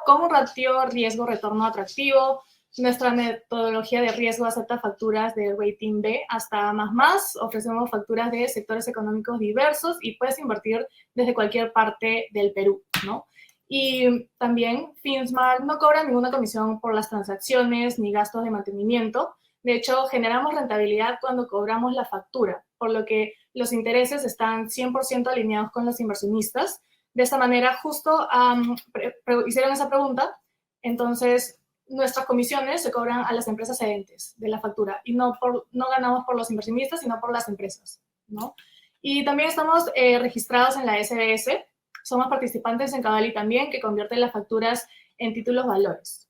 con un ratio riesgo-retorno atractivo. Nuestra metodología de riesgo acepta facturas de rating B hasta más. Ofrecemos facturas de sectores económicos diversos y puedes invertir desde cualquier parte del Perú, ¿no? Y también FinSmart no cobra ninguna comisión por las transacciones ni gastos de mantenimiento. De hecho, generamos rentabilidad cuando cobramos la factura, por lo que los intereses están 100% alineados con los inversionistas. De esta manera, justo hicieron esa pregunta, entonces nuestras comisiones se cobran a las empresas cedentes de la factura y no ganamos por los inversionistas, sino por las empresas, ¿no? Y también estamos registrados en la SBS. Somos participantes en Cavalli también, que convierte las facturas en títulos valores.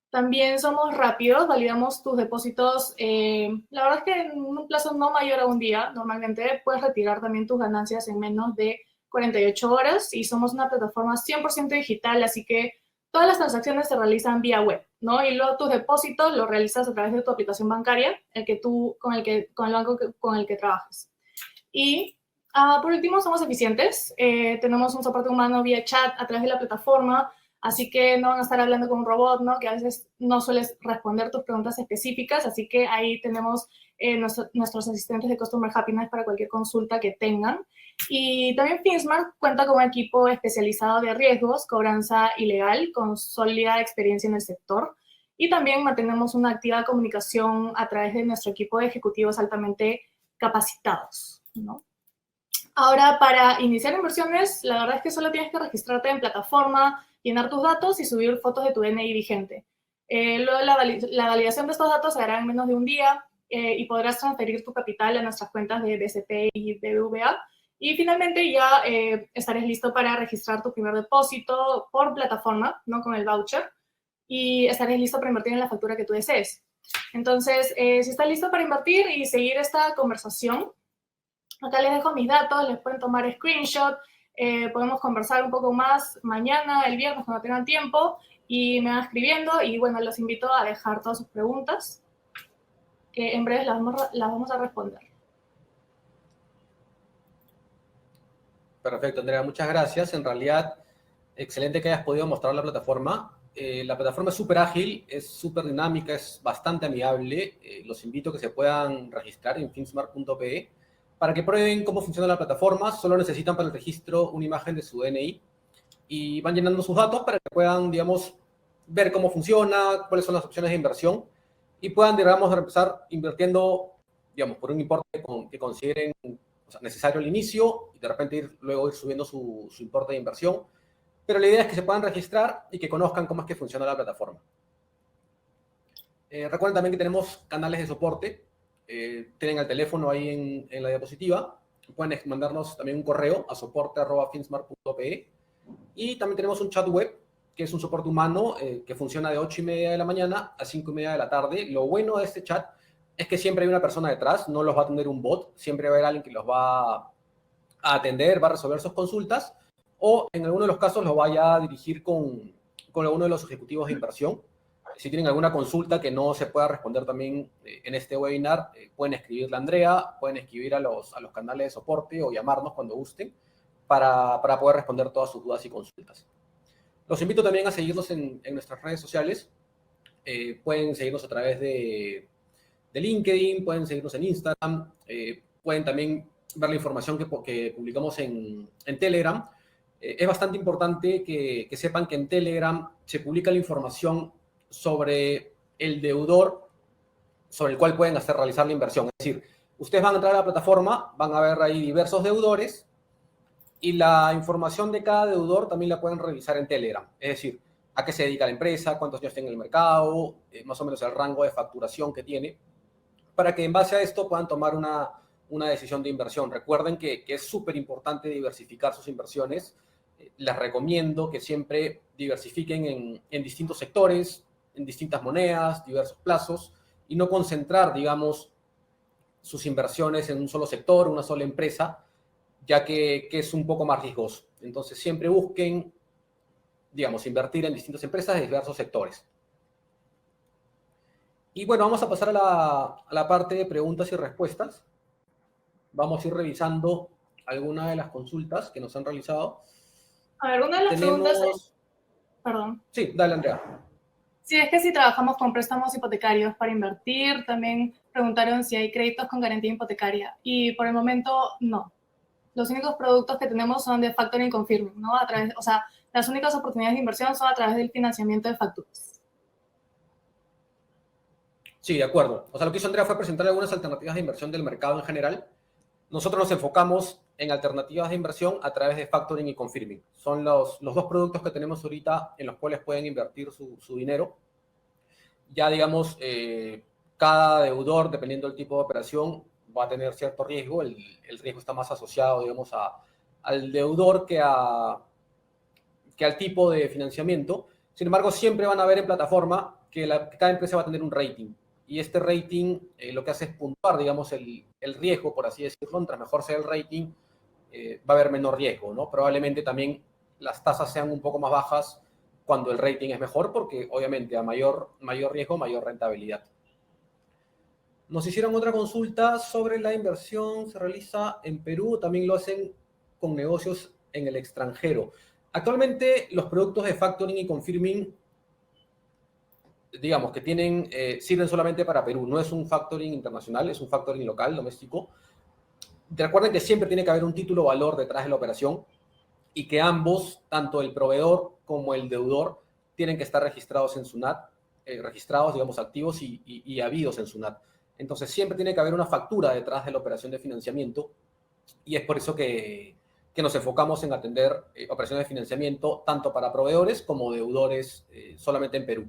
También somos rápidos, validamos tus depósitos. La verdad es que en un plazo no mayor a un día, normalmente puedes retirar también tus ganancias en menos de 48 horas y somos una plataforma 100% digital, así que todas las transacciones se realizan vía web, ¿no? Y luego tus depósitos los realizas a través de tu aplicación bancaria, con el banco con el que trabajas. Y por último, somos eficientes. Tenemos un soporte humano vía chat a través de la plataforma, así que no van a estar hablando con un robot, ¿no? Que a veces no sueles responder tus preguntas específicas, así que ahí tenemos nuestros asistentes de Customer Happiness para cualquier consulta que tengan. Y también FinSmart cuenta con un equipo especializado de riesgos, cobranza ilegal, con sólida experiencia en el sector. Y también mantenemos una activa comunicación a través de nuestro equipo de ejecutivos altamente capacitados, ¿no? Ahora, para iniciar inversiones, la verdad es que solo tienes que registrarte en plataforma, llenar tus datos y subir fotos de tu DNI vigente. Luego, la validación de estos datos se hará en menos de un día y podrás transferir tu capital a nuestras cuentas de BCP y BBVA. Y finalmente ya estarás listo para registrar tu primer depósito por plataforma, ¿no? Con el voucher, y estarás listo para invertir en la factura que tú desees. Entonces, si estás listo para invertir y seguir esta conversación, acá les dejo mis datos, les pueden tomar screenshot, podemos conversar un poco más mañana, el viernes, cuando tengan tiempo, y me van escribiendo, y bueno, los invito a dejar todas sus preguntas, que en breve las vamos a responder. Perfecto, Andrea, muchas gracias. En realidad, excelente que hayas podido mostrar la plataforma. La plataforma es súper ágil, es súper dinámica, es bastante amigable. Los invito a que se puedan registrar en finsmart.pe para que prueben cómo funciona la plataforma. Solo necesitan para el registro una imagen de su DNI y van llenando sus datos para que puedan, digamos, ver cómo funciona, cuáles son las opciones de inversión y puedan, digamos, empezar invirtiendo, digamos, por un importe que consideren necesario al inicio y de repente luego ir subiendo su importe de inversión. Pero la idea es que se puedan registrar y que conozcan cómo es que funciona la plataforma. Recuerden también que tenemos canales de soporte. Tienen el teléfono ahí en la diapositiva. Pueden mandarnos también un correo a soporte@finsmart.pe. Y también tenemos un chat web, que es un soporte humano que funciona de 8:30 de la mañana a 5:30 de la tarde. Lo bueno de este chat es que siempre hay una persona detrás, no los va a atender un bot, siempre va a haber alguien que los va a atender, va a resolver sus consultas, o en alguno de los casos los vaya a dirigir con alguno de los ejecutivos de inversión. Si tienen alguna consulta que no se pueda responder también en este webinar, pueden escribirle a Andrea, pueden escribir a los canales de soporte o llamarnos cuando gusten para poder responder todas sus dudas y consultas. Los invito también a seguirnos en nuestras redes sociales. Pueden seguirnos a través de LinkedIn, pueden seguirnos en Instagram, pueden también ver la información que publicamos en Telegram. Es bastante importante que sepan que en Telegram se publica la información sobre el deudor sobre el cual pueden realizar la inversión. Es decir, ustedes van a entrar a la plataforma, van a ver ahí diversos deudores y la información de cada deudor también la pueden revisar en Telegram. Es decir, a qué se dedica la empresa, cuántos años tiene en el mercado, más o menos el rango de facturación que tiene, para que en base a esto puedan tomar una decisión de inversión. Recuerden que es súper importante diversificar sus inversiones. Les recomiendo que siempre diversifiquen en distintos sectores, en distintas monedas, diversos plazos, y no concentrar, digamos, sus inversiones en un solo sector, una sola empresa, ya que es un poco más riesgoso. Entonces, siempre busquen, digamos, invertir en distintas empresas de diversos sectores. Y bueno, vamos a pasar a la parte de preguntas y respuestas. Vamos a ir revisando algunas de las consultas que nos han realizado. A ver, una de las preguntas es, perdón. Sí, dale, Andrea. Sí, es que si trabajamos con préstamos hipotecarios para invertir, también preguntaron si hay créditos con garantía hipotecaria. Y por el momento, no. Los únicos productos que tenemos son de factoring confirming, ¿no? O sea, las únicas oportunidades de inversión son a través del financiamiento de facturas. Sí, de acuerdo. O sea, lo que hizo Andrea fue presentar algunas alternativas de inversión del mercado en general. Nosotros nos enfocamos en alternativas de inversión a través de factoring y confirming. Son los dos productos que tenemos ahorita en los cuales pueden invertir su dinero. Ya, digamos, cada deudor, dependiendo del tipo de operación, va a tener cierto riesgo. El riesgo está más asociado, digamos, al deudor que al tipo de financiamiento. Sin embargo, siempre van a ver en plataforma que cada empresa va a tener un rating. Y este rating lo que hace es puntuar, digamos, el riesgo, por así decirlo. Mientras mejor sea el rating, va a haber menor riesgo, ¿no? Probablemente también las tasas sean un poco más bajas cuando el rating es mejor, porque obviamente a mayor riesgo, mayor rentabilidad. Nos hicieron otra consulta sobre la inversión, se realiza en Perú, también lo hacen con negocios en el extranjero. Actualmente los productos de factoring y confirming, digamos que sirven solamente para Perú, no es un factoring internacional, es un factoring local, doméstico. Recuerden que siempre tiene que haber un título valor detrás de la operación y que ambos, tanto el proveedor como el deudor, tienen que estar registrados en SUNAT, registrados, digamos, activos y habidos en SUNAT. Entonces, siempre tiene que haber una factura detrás de la operación de financiamiento y es por eso que nos enfocamos en atender operaciones de financiamiento tanto para proveedores como deudores solamente en Perú.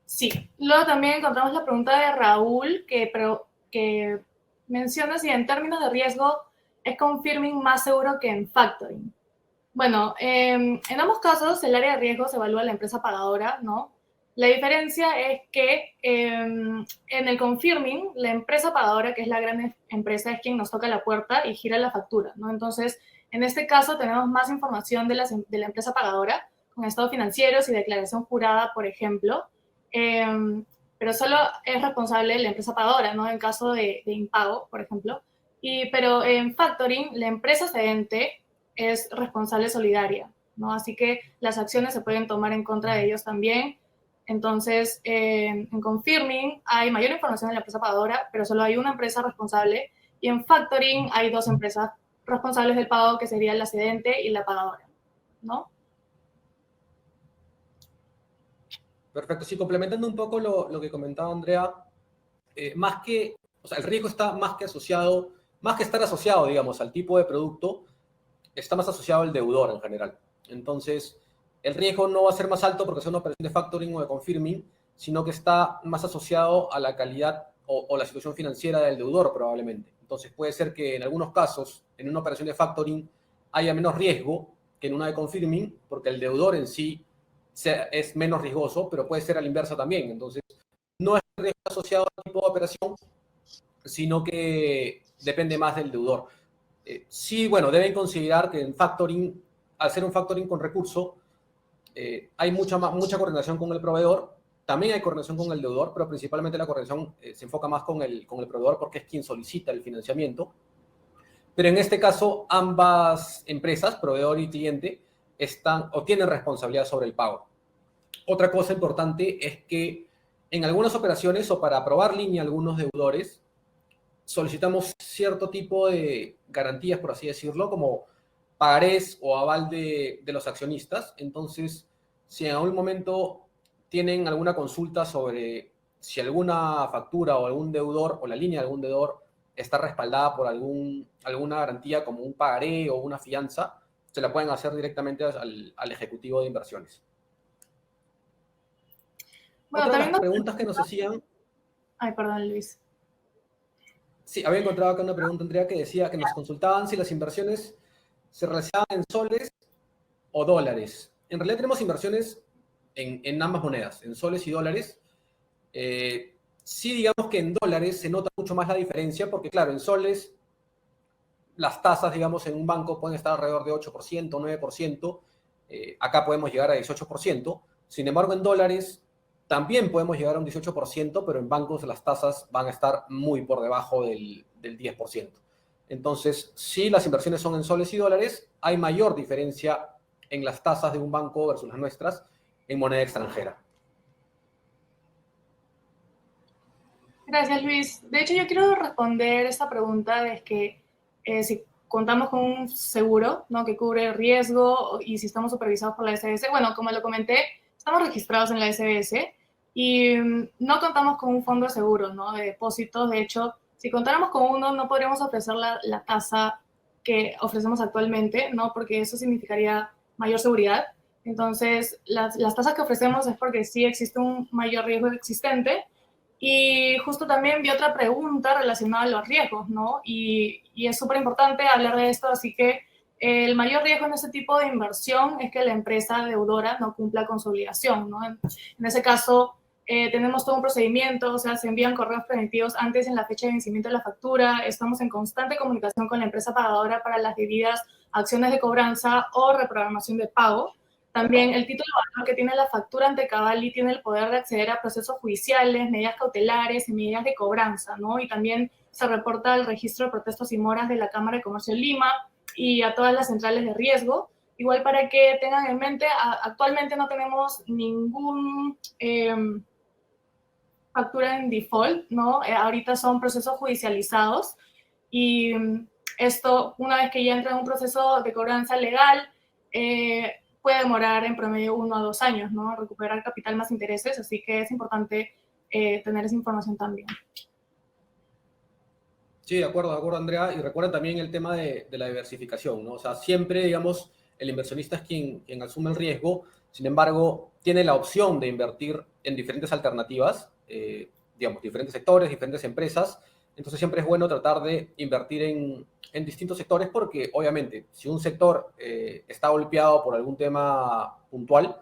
Sí. Luego también encontramos la pregunta de Raúl que menciona si en términos de riesgo es confirming más seguro que en factoring. Bueno, en ambos casos el área de riesgo se evalúa en la empresa pagadora, ¿no? La diferencia es que en el confirming, la empresa pagadora, que es la gran empresa, es quien nos toca la puerta y gira la factura, ¿no? Entonces, en este caso tenemos más información de la empresa pagadora, con estados financieros y declaración jurada, por ejemplo, pero solo es responsable la empresa pagadora, ¿no? En caso de impago, por ejemplo. Pero en factoring, la empresa cedente es responsable solidaria, ¿no? Así que las acciones se pueden tomar en contra de ellos también. Entonces, en confirming hay mayor información en la empresa pagadora, pero solo hay una empresa responsable. Y en factoring hay dos empresas responsables del pago, que serían la cedente y la pagadora, ¿no? Perfecto. Sí, complementando un poco lo que comentaba Andrea, o sea, el riesgo está más que estar asociado, digamos, al tipo de producto, está más asociado al deudor en general. Entonces, el riesgo no va a ser más alto porque sea una operación de factoring o de confirming, sino que está más asociado a la calidad o la situación financiera del deudor probablemente. Entonces, puede ser que en algunos casos, en una operación de factoring, haya menos riesgo que en una de confirming, porque el deudor en sí es menos riesgoso, pero puede ser a la inversa también. Entonces, no es riesgo asociado al tipo de operación, sino que depende más del deudor. Sí, bueno, deben considerar que en factoring, al ser un factoring con recurso, hay mucha coordinación con el proveedor, también hay coordinación con el deudor, pero principalmente la coordinación se enfoca más con el proveedor porque es quien solicita el financiamiento. Pero en este caso, ambas empresas, proveedor y cliente, tienen responsabilidad sobre el pago. Otra cosa importante es que en algunas operaciones o para aprobar línea a algunos deudores, solicitamos cierto tipo de garantías, por así decirlo, como pagarés o aval de los accionistas. Entonces, si en algún momento tienen alguna consulta sobre si alguna factura o algún deudor o la línea de algún deudor está respaldada por alguna garantía como un pagaré o una fianza, se la pueden hacer directamente al ejecutivo de inversiones. Bueno, otra de las preguntas que nos hacían... Ay, perdón, Luis. Sí, había encontrado acá una pregunta, Andrea, que decía que nos consultaban si las inversiones se realizaban en soles o dólares. En realidad tenemos inversiones en ambas monedas, en soles y dólares. Sí, digamos que en dólares se nota mucho más la diferencia, porque claro, en soles las tasas, digamos, en un banco pueden estar alrededor de 8%, 9%. Acá podemos llegar a 18%. Sin embargo, en dólares también podemos llegar a un 18%, pero en bancos las tasas van a estar muy por debajo del 10%. Entonces, si las inversiones son en soles y dólares, hay mayor diferencia en las tasas de un banco versus las nuestras en moneda extranjera. Gracias, Luis. De hecho, yo quiero responder esta pregunta de que si contamos con un seguro, ¿no?, que cubre el riesgo y si estamos supervisados por la SBS. Bueno, como lo comenté, estamos registrados en la SBS y no contamos con un fondo de seguro, ¿no?, de depósitos. De hecho, si contáramos con uno, no podríamos ofrecer la tasa que ofrecemos actualmente, ¿no?, porque eso significaría mayor seguridad. Entonces, las tasas que ofrecemos es porque sí existe un mayor riesgo existente. Y justo también vi otra pregunta relacionada a los riesgos, ¿no? Y es súper importante hablar de esto, así que el mayor riesgo en este tipo de inversión es que la empresa deudora no cumpla con su obligación, ¿no? En ese caso, tenemos todo un procedimiento, o sea, se envían correos preventivos antes en la fecha de vencimiento de la factura, estamos en constante comunicación con la empresa pagadora para las debidas acciones de cobranza o reprogramación de pago. También el título de valor que tiene la factura ante Cavalli tiene el poder de acceder a procesos judiciales, medidas cautelares y medidas de cobranza, ¿no? Y también se reporta al registro de protestos y moras de la Cámara de Comercio de Lima y a todas las centrales de riesgo. Igual para que tengan en mente, actualmente no tenemos ningún factura en default, ¿no? Ahorita son procesos judicializados y esto, una vez que ya entra en un proceso de cobranza legal, puede demorar en promedio 1 a 2 años, ¿no?, recuperar capital más intereses, así que es importante tener esa información también. Sí, de acuerdo, Andrea. Y recuerden también el tema de la diversificación, ¿no? O sea, siempre, digamos, el inversionista es quien asume el riesgo. Sin embargo, tiene la opción de invertir en diferentes alternativas, digamos, diferentes sectores, diferentes empresas. Entonces, siempre es bueno tratar de invertir en distintos sectores porque, obviamente, si un sector está golpeado por algún tema puntual,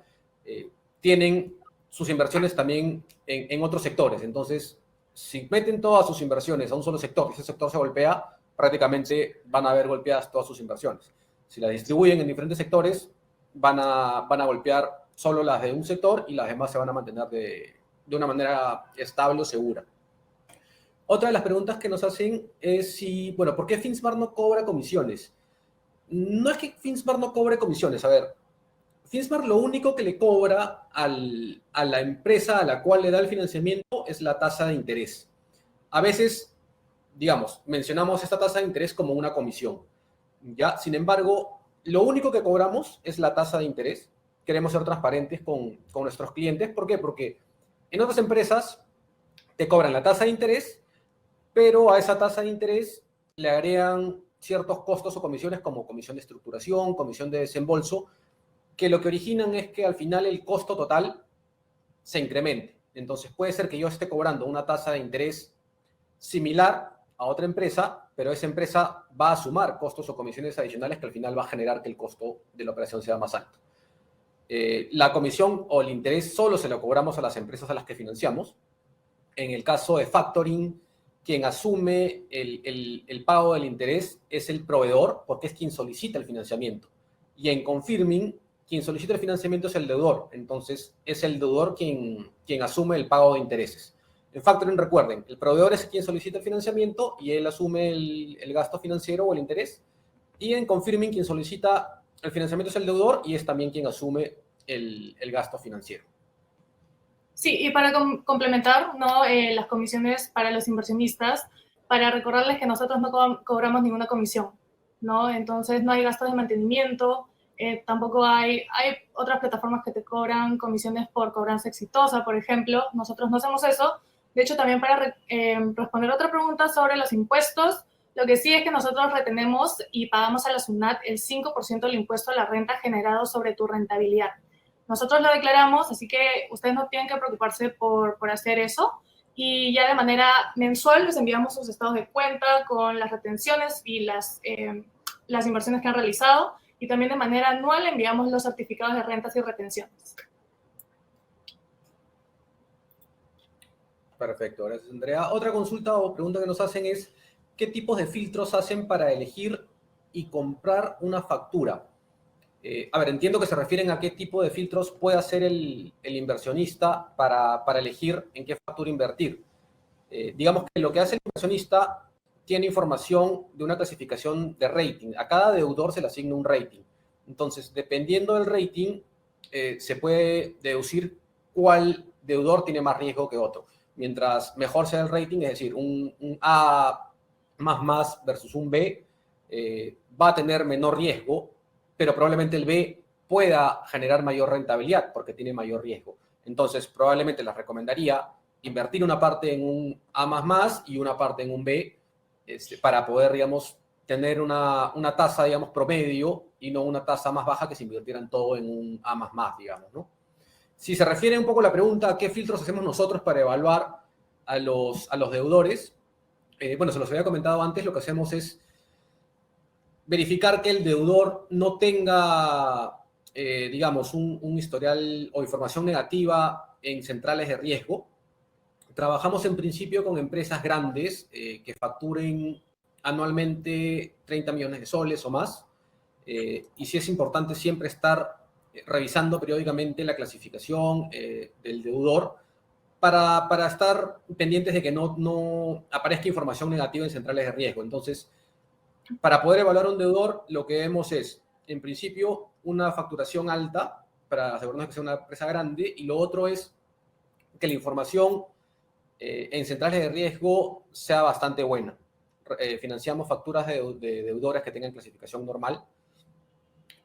tienen sus inversiones también en otros sectores. Entonces, si meten todas sus inversiones a un solo sector y ese sector se golpea, prácticamente van a ver golpeadas todas sus inversiones. Si las distribuyen en diferentes sectores, van a golpear solo las de un sector y las demás se van a mantener de una manera estable o segura. Otra de las preguntas que nos hacen es si, bueno, ¿por qué Finsmart no cobra comisiones? No es que Finsmart no cobre comisiones, a ver, Finsmart lo único que le cobra a la empresa a la cual le da el financiamiento es la tasa de interés. A veces, digamos, mencionamos esta tasa de interés como una comisión, ¿ya? Sin embargo, lo único que cobramos es la tasa de interés. Queremos ser transparentes con nuestros clientes. ¿Por qué? Porque en otras empresas te cobran la tasa de interés, pero a esa tasa de interés le agregan ciertos costos o comisiones como comisión de estructuración, comisión de desembolso, que lo que originan es que al final el costo total se incremente. Entonces puede ser que yo esté cobrando una tasa de interés similar a otra empresa, pero esa empresa va a sumar costos o comisiones adicionales que al final va a generar que el costo de la operación sea más alto. La comisión o el interés solo se lo cobramos a las empresas a las que financiamos. En el caso de factoring, quien asume el pago del interés es el proveedor, porque es quien solicita el financiamiento. Y en confirming, quien solicita el financiamiento es el deudor. Entonces, es el deudor quien asume el pago de intereses. En factoring, recuerden, el proveedor es quien solicita el financiamiento y él asume el gasto financiero o el interés. Y en confirming, quien solicita el financiamiento es el deudor y es también quien asume el gasto financiero. Sí, y para complementar, ¿no?, las comisiones para los inversionistas, para recordarles que nosotros no cobramos ninguna comisión, ¿no? Entonces no hay gastos de mantenimiento, tampoco hay otras plataformas que te cobran comisiones por cobranza exitosa, por ejemplo. Nosotros no hacemos eso. De hecho, también para responder otra pregunta sobre los impuestos, lo que sí es que nosotros retenemos y pagamos a la SUNAT el 5% del impuesto a la renta generado sobre tu rentabilidad. Nosotros lo declaramos, así que ustedes no tienen que preocuparse por hacer eso. Y ya de manera mensual les enviamos sus estados de cuenta con las retenciones y las las inversiones que han realizado, y también de manera anual enviamos los certificados de rentas y retenciones. Perfecto, gracias Andrea. Otra consulta o pregunta que nos hacen es, ¿qué tipos de filtros hacen para elegir y comprar una factura? A ver, entiendo que se refieren a qué tipo de filtros puede hacer el inversionista para elegir en qué factura invertir. Digamos que lo que hace el inversionista tiene información de una clasificación de rating. A cada deudor se le asigna un rating. Entonces, dependiendo del rating, se puede deducir cuál deudor tiene más riesgo que otro. Mientras mejor sea el rating, es decir, un A versus un B, va a tener menor riesgo, pero probablemente el B pueda generar mayor rentabilidad porque tiene mayor riesgo. Entonces, probablemente les recomendaría invertir una parte en un A++ y una parte en un B, para poder, digamos, tener una tasa, digamos, promedio y no una tasa más baja que se invirtieran todo en un A++, digamos, ¿no? Si se refiere un poco a la pregunta a qué filtros hacemos nosotros para evaluar a los deudores, bueno, se los había comentado antes, lo que hacemos es verificar que el deudor no tenga, digamos, un historial o información negativa en centrales de riesgo. Trabajamos en principio con empresas grandes que facturen anualmente 30 millones de soles o más. Y sí es importante siempre estar revisando periódicamente la clasificación del deudor para estar pendientes de que no aparezca información negativa en centrales de riesgo. Entonces, para poder evaluar un deudor, lo que vemos es, en principio, una facturación alta para asegurarnos que sea una empresa grande, y lo otro es que la información en centrales de riesgo sea bastante buena. Financiamos facturas de deudores que tengan clasificación normal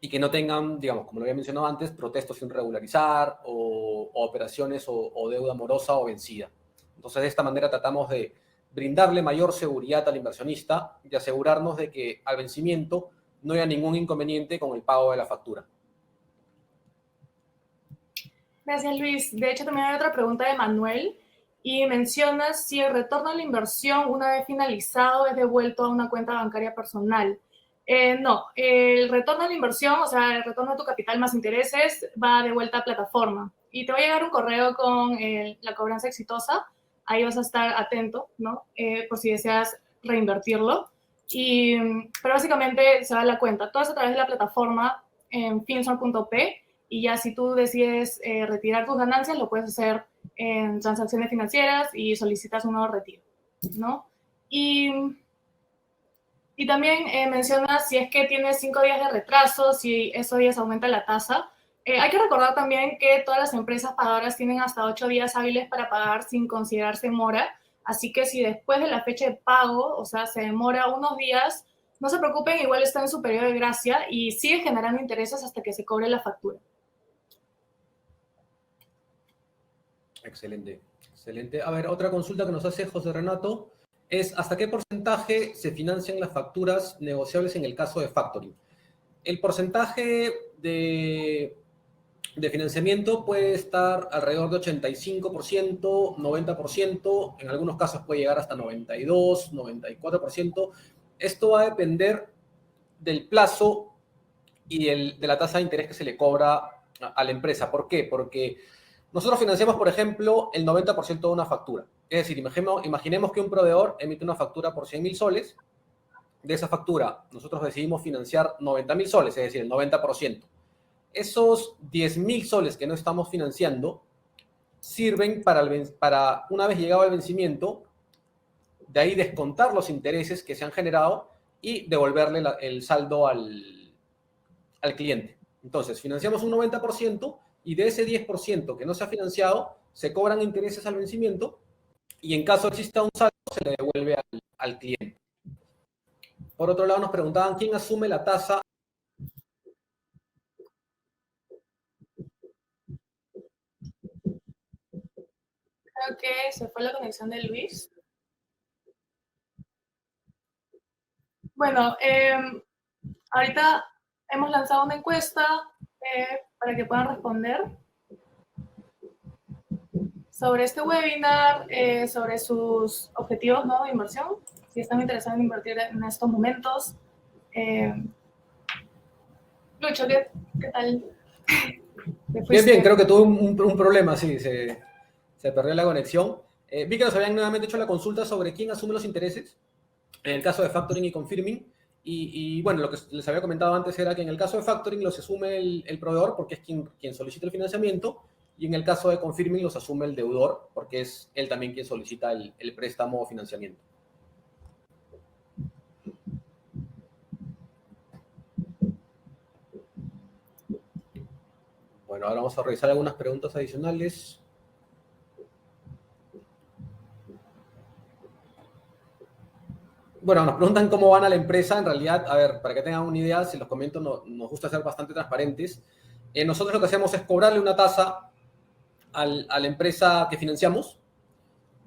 y que no tengan, digamos, como lo había mencionado antes, protestos sin regularizar o operaciones o deuda morosa o vencida. Entonces, de esta manera tratamos de brindarle mayor seguridad al inversionista y asegurarnos de que al vencimiento no haya ningún inconveniente con el pago de la factura. Gracias, Luis. De hecho, también hay otra pregunta de Manuel, y menciona si el retorno a la inversión, una vez finalizado, es devuelto a una cuenta bancaria personal. No, el retorno a la inversión, o sea, el retorno a tu capital más intereses, va de vuelta a plataforma. Y te va a llegar un correo con la cobranza exitosa. Ahí vas a estar atento, ¿no? Por si deseas reinvertirlo. Pero básicamente se va a la cuenta. Todo es a través de la plataforma en finsmart.p. Y ya si tú decides retirar tus ganancias, lo puedes hacer en transacciones financieras y solicitas un nuevo retiro, ¿no? Y también menciona si es que tienes 5 días de retraso, si esos días aumenta la tasa. Hay que recordar también que todas las empresas pagadoras tienen hasta 8 días hábiles para pagar sin considerarse mora. Así que si después de la fecha de pago, o sea, se demora unos días, no se preocupen, igual está en su periodo de gracia y sigue generando intereses hasta que se cobre la factura. Excelente, excelente. A ver, otra consulta que nos hace José Renato es ¿hasta qué porcentaje se financian las facturas negociables en el caso de factoring? El porcentaje de financiamiento puede estar alrededor de 85%, 90%, en algunos casos puede llegar hasta 92%, 94%. Esto va a depender del plazo y de la tasa de interés que se le cobra a la empresa. ¿Por qué? Porque nosotros financiamos, por ejemplo, el 90% de una factura. Es decir, imaginemos que un proveedor emite una factura por 100.000 soles. De esa factura, nosotros decidimos financiar 90.000 soles, es decir, el 90%. Esos 10.000 soles que no estamos financiando sirven para, una vez llegado el vencimiento, de ahí descontar los intereses que se han generado y devolverle el saldo al cliente. Entonces, financiamos un 90%, y de ese 10% que no se ha financiado, se cobran intereses al vencimiento, y en caso exista un saldo, se le devuelve al cliente. Por otro lado, nos preguntaban quién asume la tasa. Creo que se fue la conexión de Luis. Bueno, ahorita hemos lanzado una encuesta para que puedan responder sobre este webinar, sobre sus objetivos, ¿no?, de inversión, si están interesados en invertir en estos momentos, Lucho, ¿qué tal? Bien, creo que tuve un problema, sí, se perdió la conexión. Vi que nos habían nuevamente hecho la consulta sobre quién asume los intereses en el caso de factoring y confirming. Bueno, lo que les había comentado antes era que en el caso de factoring los asume el proveedor porque es quien solicita el financiamiento, y en el caso de confirming los asume el deudor porque es él también quien solicita el préstamo o financiamiento. Bueno, ahora vamos a revisar algunas preguntas adicionales. Bueno, nos preguntan cómo van a la empresa. En realidad, a ver, para que tengan una idea, si los comento, nos gusta ser bastante transparentes. Nosotros lo que hacemos es cobrarle una tasa a la empresa que financiamos,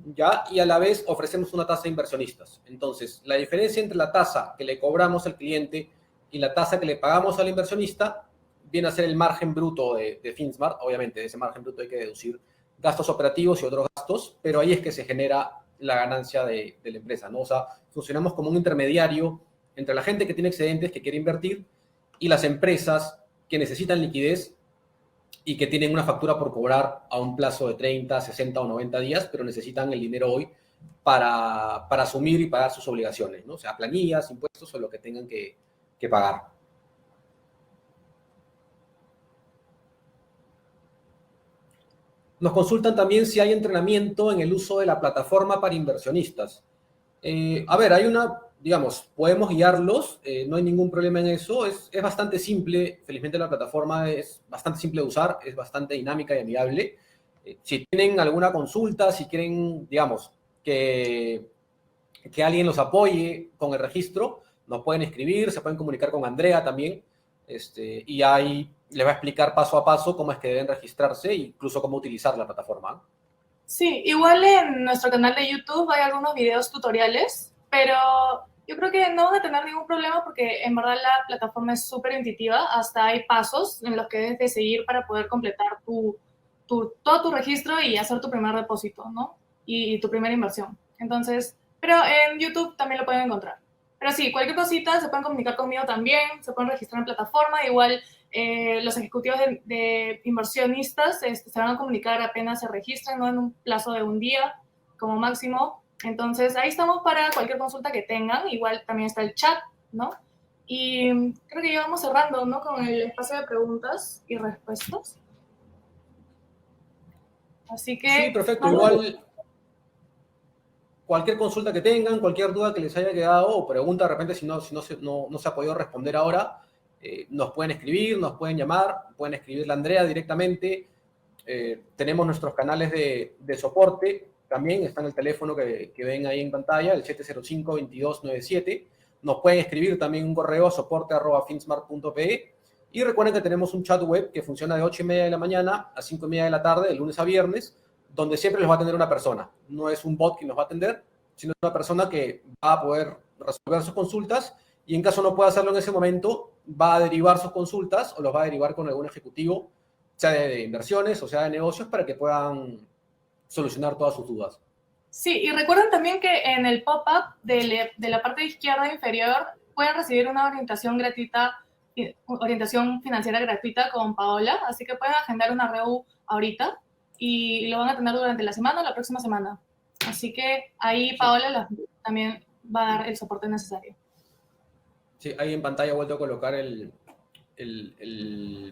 ¿ya? Y a la vez ofrecemos una tasa a inversionistas. Entonces, la diferencia entre la tasa que le cobramos al cliente y la tasa que le pagamos al inversionista viene a ser el margen bruto de FinSmart. Obviamente, de ese margen bruto hay que deducir gastos operativos y otros gastos, pero ahí es que se genera la ganancia de la empresa, ¿no? O sea, funcionamos como un intermediario entre la gente que tiene excedentes, que quiere invertir, y las empresas que necesitan liquidez y que tienen una factura por cobrar a un plazo de 30, 60 o 90 días, pero necesitan el dinero hoy para asumir y pagar sus obligaciones, ¿no? O sea, planillas, impuestos o lo que tengan que pagar. Nos consultan también si hay entrenamiento en el uso de la plataforma para inversionistas. A ver, digamos, podemos guiarlos, no hay ningún problema en eso, es bastante simple, felizmente la plataforma es bastante simple de usar, es bastante dinámica y amigable. Si tienen alguna consulta, si quieren, digamos, que alguien los apoye con el registro, nos pueden escribir, se pueden comunicar con Andrea también, y ahí les va a explicar paso a paso cómo es que deben registrarse e incluso cómo utilizar la plataforma. Sí, igual en nuestro canal de YouTube hay algunos videos tutoriales, pero yo creo que no van a tener ningún problema porque en verdad la plataforma es súper intuitiva, hasta hay pasos en los que debes de seguir para poder completar todo tu registro y hacer tu primer depósito, ¿no? Y tu primera inversión. Entonces, pero en YouTube también lo pueden encontrar. Pero sí, cualquier cosita se pueden comunicar conmigo también, se pueden registrar en plataforma, igual los ejecutivos de inversionistas se van a comunicar apenas se registran, ¿no? En un plazo de un día como máximo. Entonces, ahí estamos para cualquier consulta que tengan. Igual también está el chat, ¿no? Y creo que ya vamos cerrando, ¿no? Con el espacio de preguntas y respuestas. Así que... Sí, perfecto. Igual, cualquier consulta que tengan, cualquier duda que les haya quedado o pregunta de repente si no se ha podido responder ahora, nos pueden escribir, nos pueden llamar, pueden escribirle a Andrea directamente. Tenemos nuestros canales de soporte, también está en el teléfono que ven ahí en pantalla, el 705-2297. Nos pueden escribir también un correo a soporte@finsmart.pe. Y recuerden que tenemos un chat web que funciona de 8:30 de la mañana a 5:30 de la tarde, de lunes a viernes, donde siempre los va a atender una persona. No es un bot que nos va a atender, sino una persona que va a poder resolver sus consultas y en caso no pueda hacerlo en ese momento, va a derivar sus consultas o los va a derivar con algún ejecutivo, sea de inversiones o sea de negocios, para que puedan solucionar todas sus dudas. Sí, y recuerden también que en el pop-up de la parte izquierda inferior pueden recibir una orientación gratuita, orientación financiera gratuita con Paola, así que pueden agendar una REU ahorita y lo van a tener durante la semana o la próxima semana. Así que ahí Paola también va a dar el soporte necesario. Sí, ahí en pantalla he vuelto a colocar el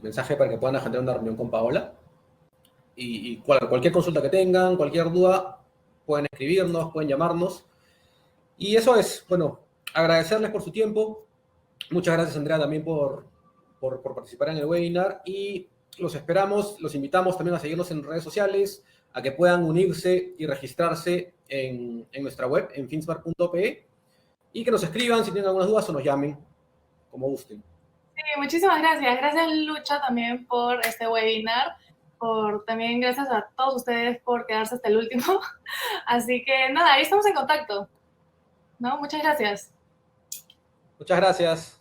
mensaje para que puedan agendar una reunión con Paola. Y cualquier consulta que tengan, cualquier duda, pueden escribirnos, pueden llamarnos. Y eso es, bueno, agradecerles por su tiempo. Muchas gracias, Andrea, también por participar en el webinar. Y los esperamos, los invitamos también a seguirnos en redes sociales, a que puedan unirse y registrarse en nuestra web, en finsmart.pe, y que nos escriban si tienen algunas dudas o nos llamen, como gusten. Sí, muchísimas gracias. Gracias, Lucha, también por este webinar. También gracias a todos ustedes por quedarse hasta el último. Así que nada, ahí estamos en contacto, ¿no? Muchas gracias. Muchas gracias.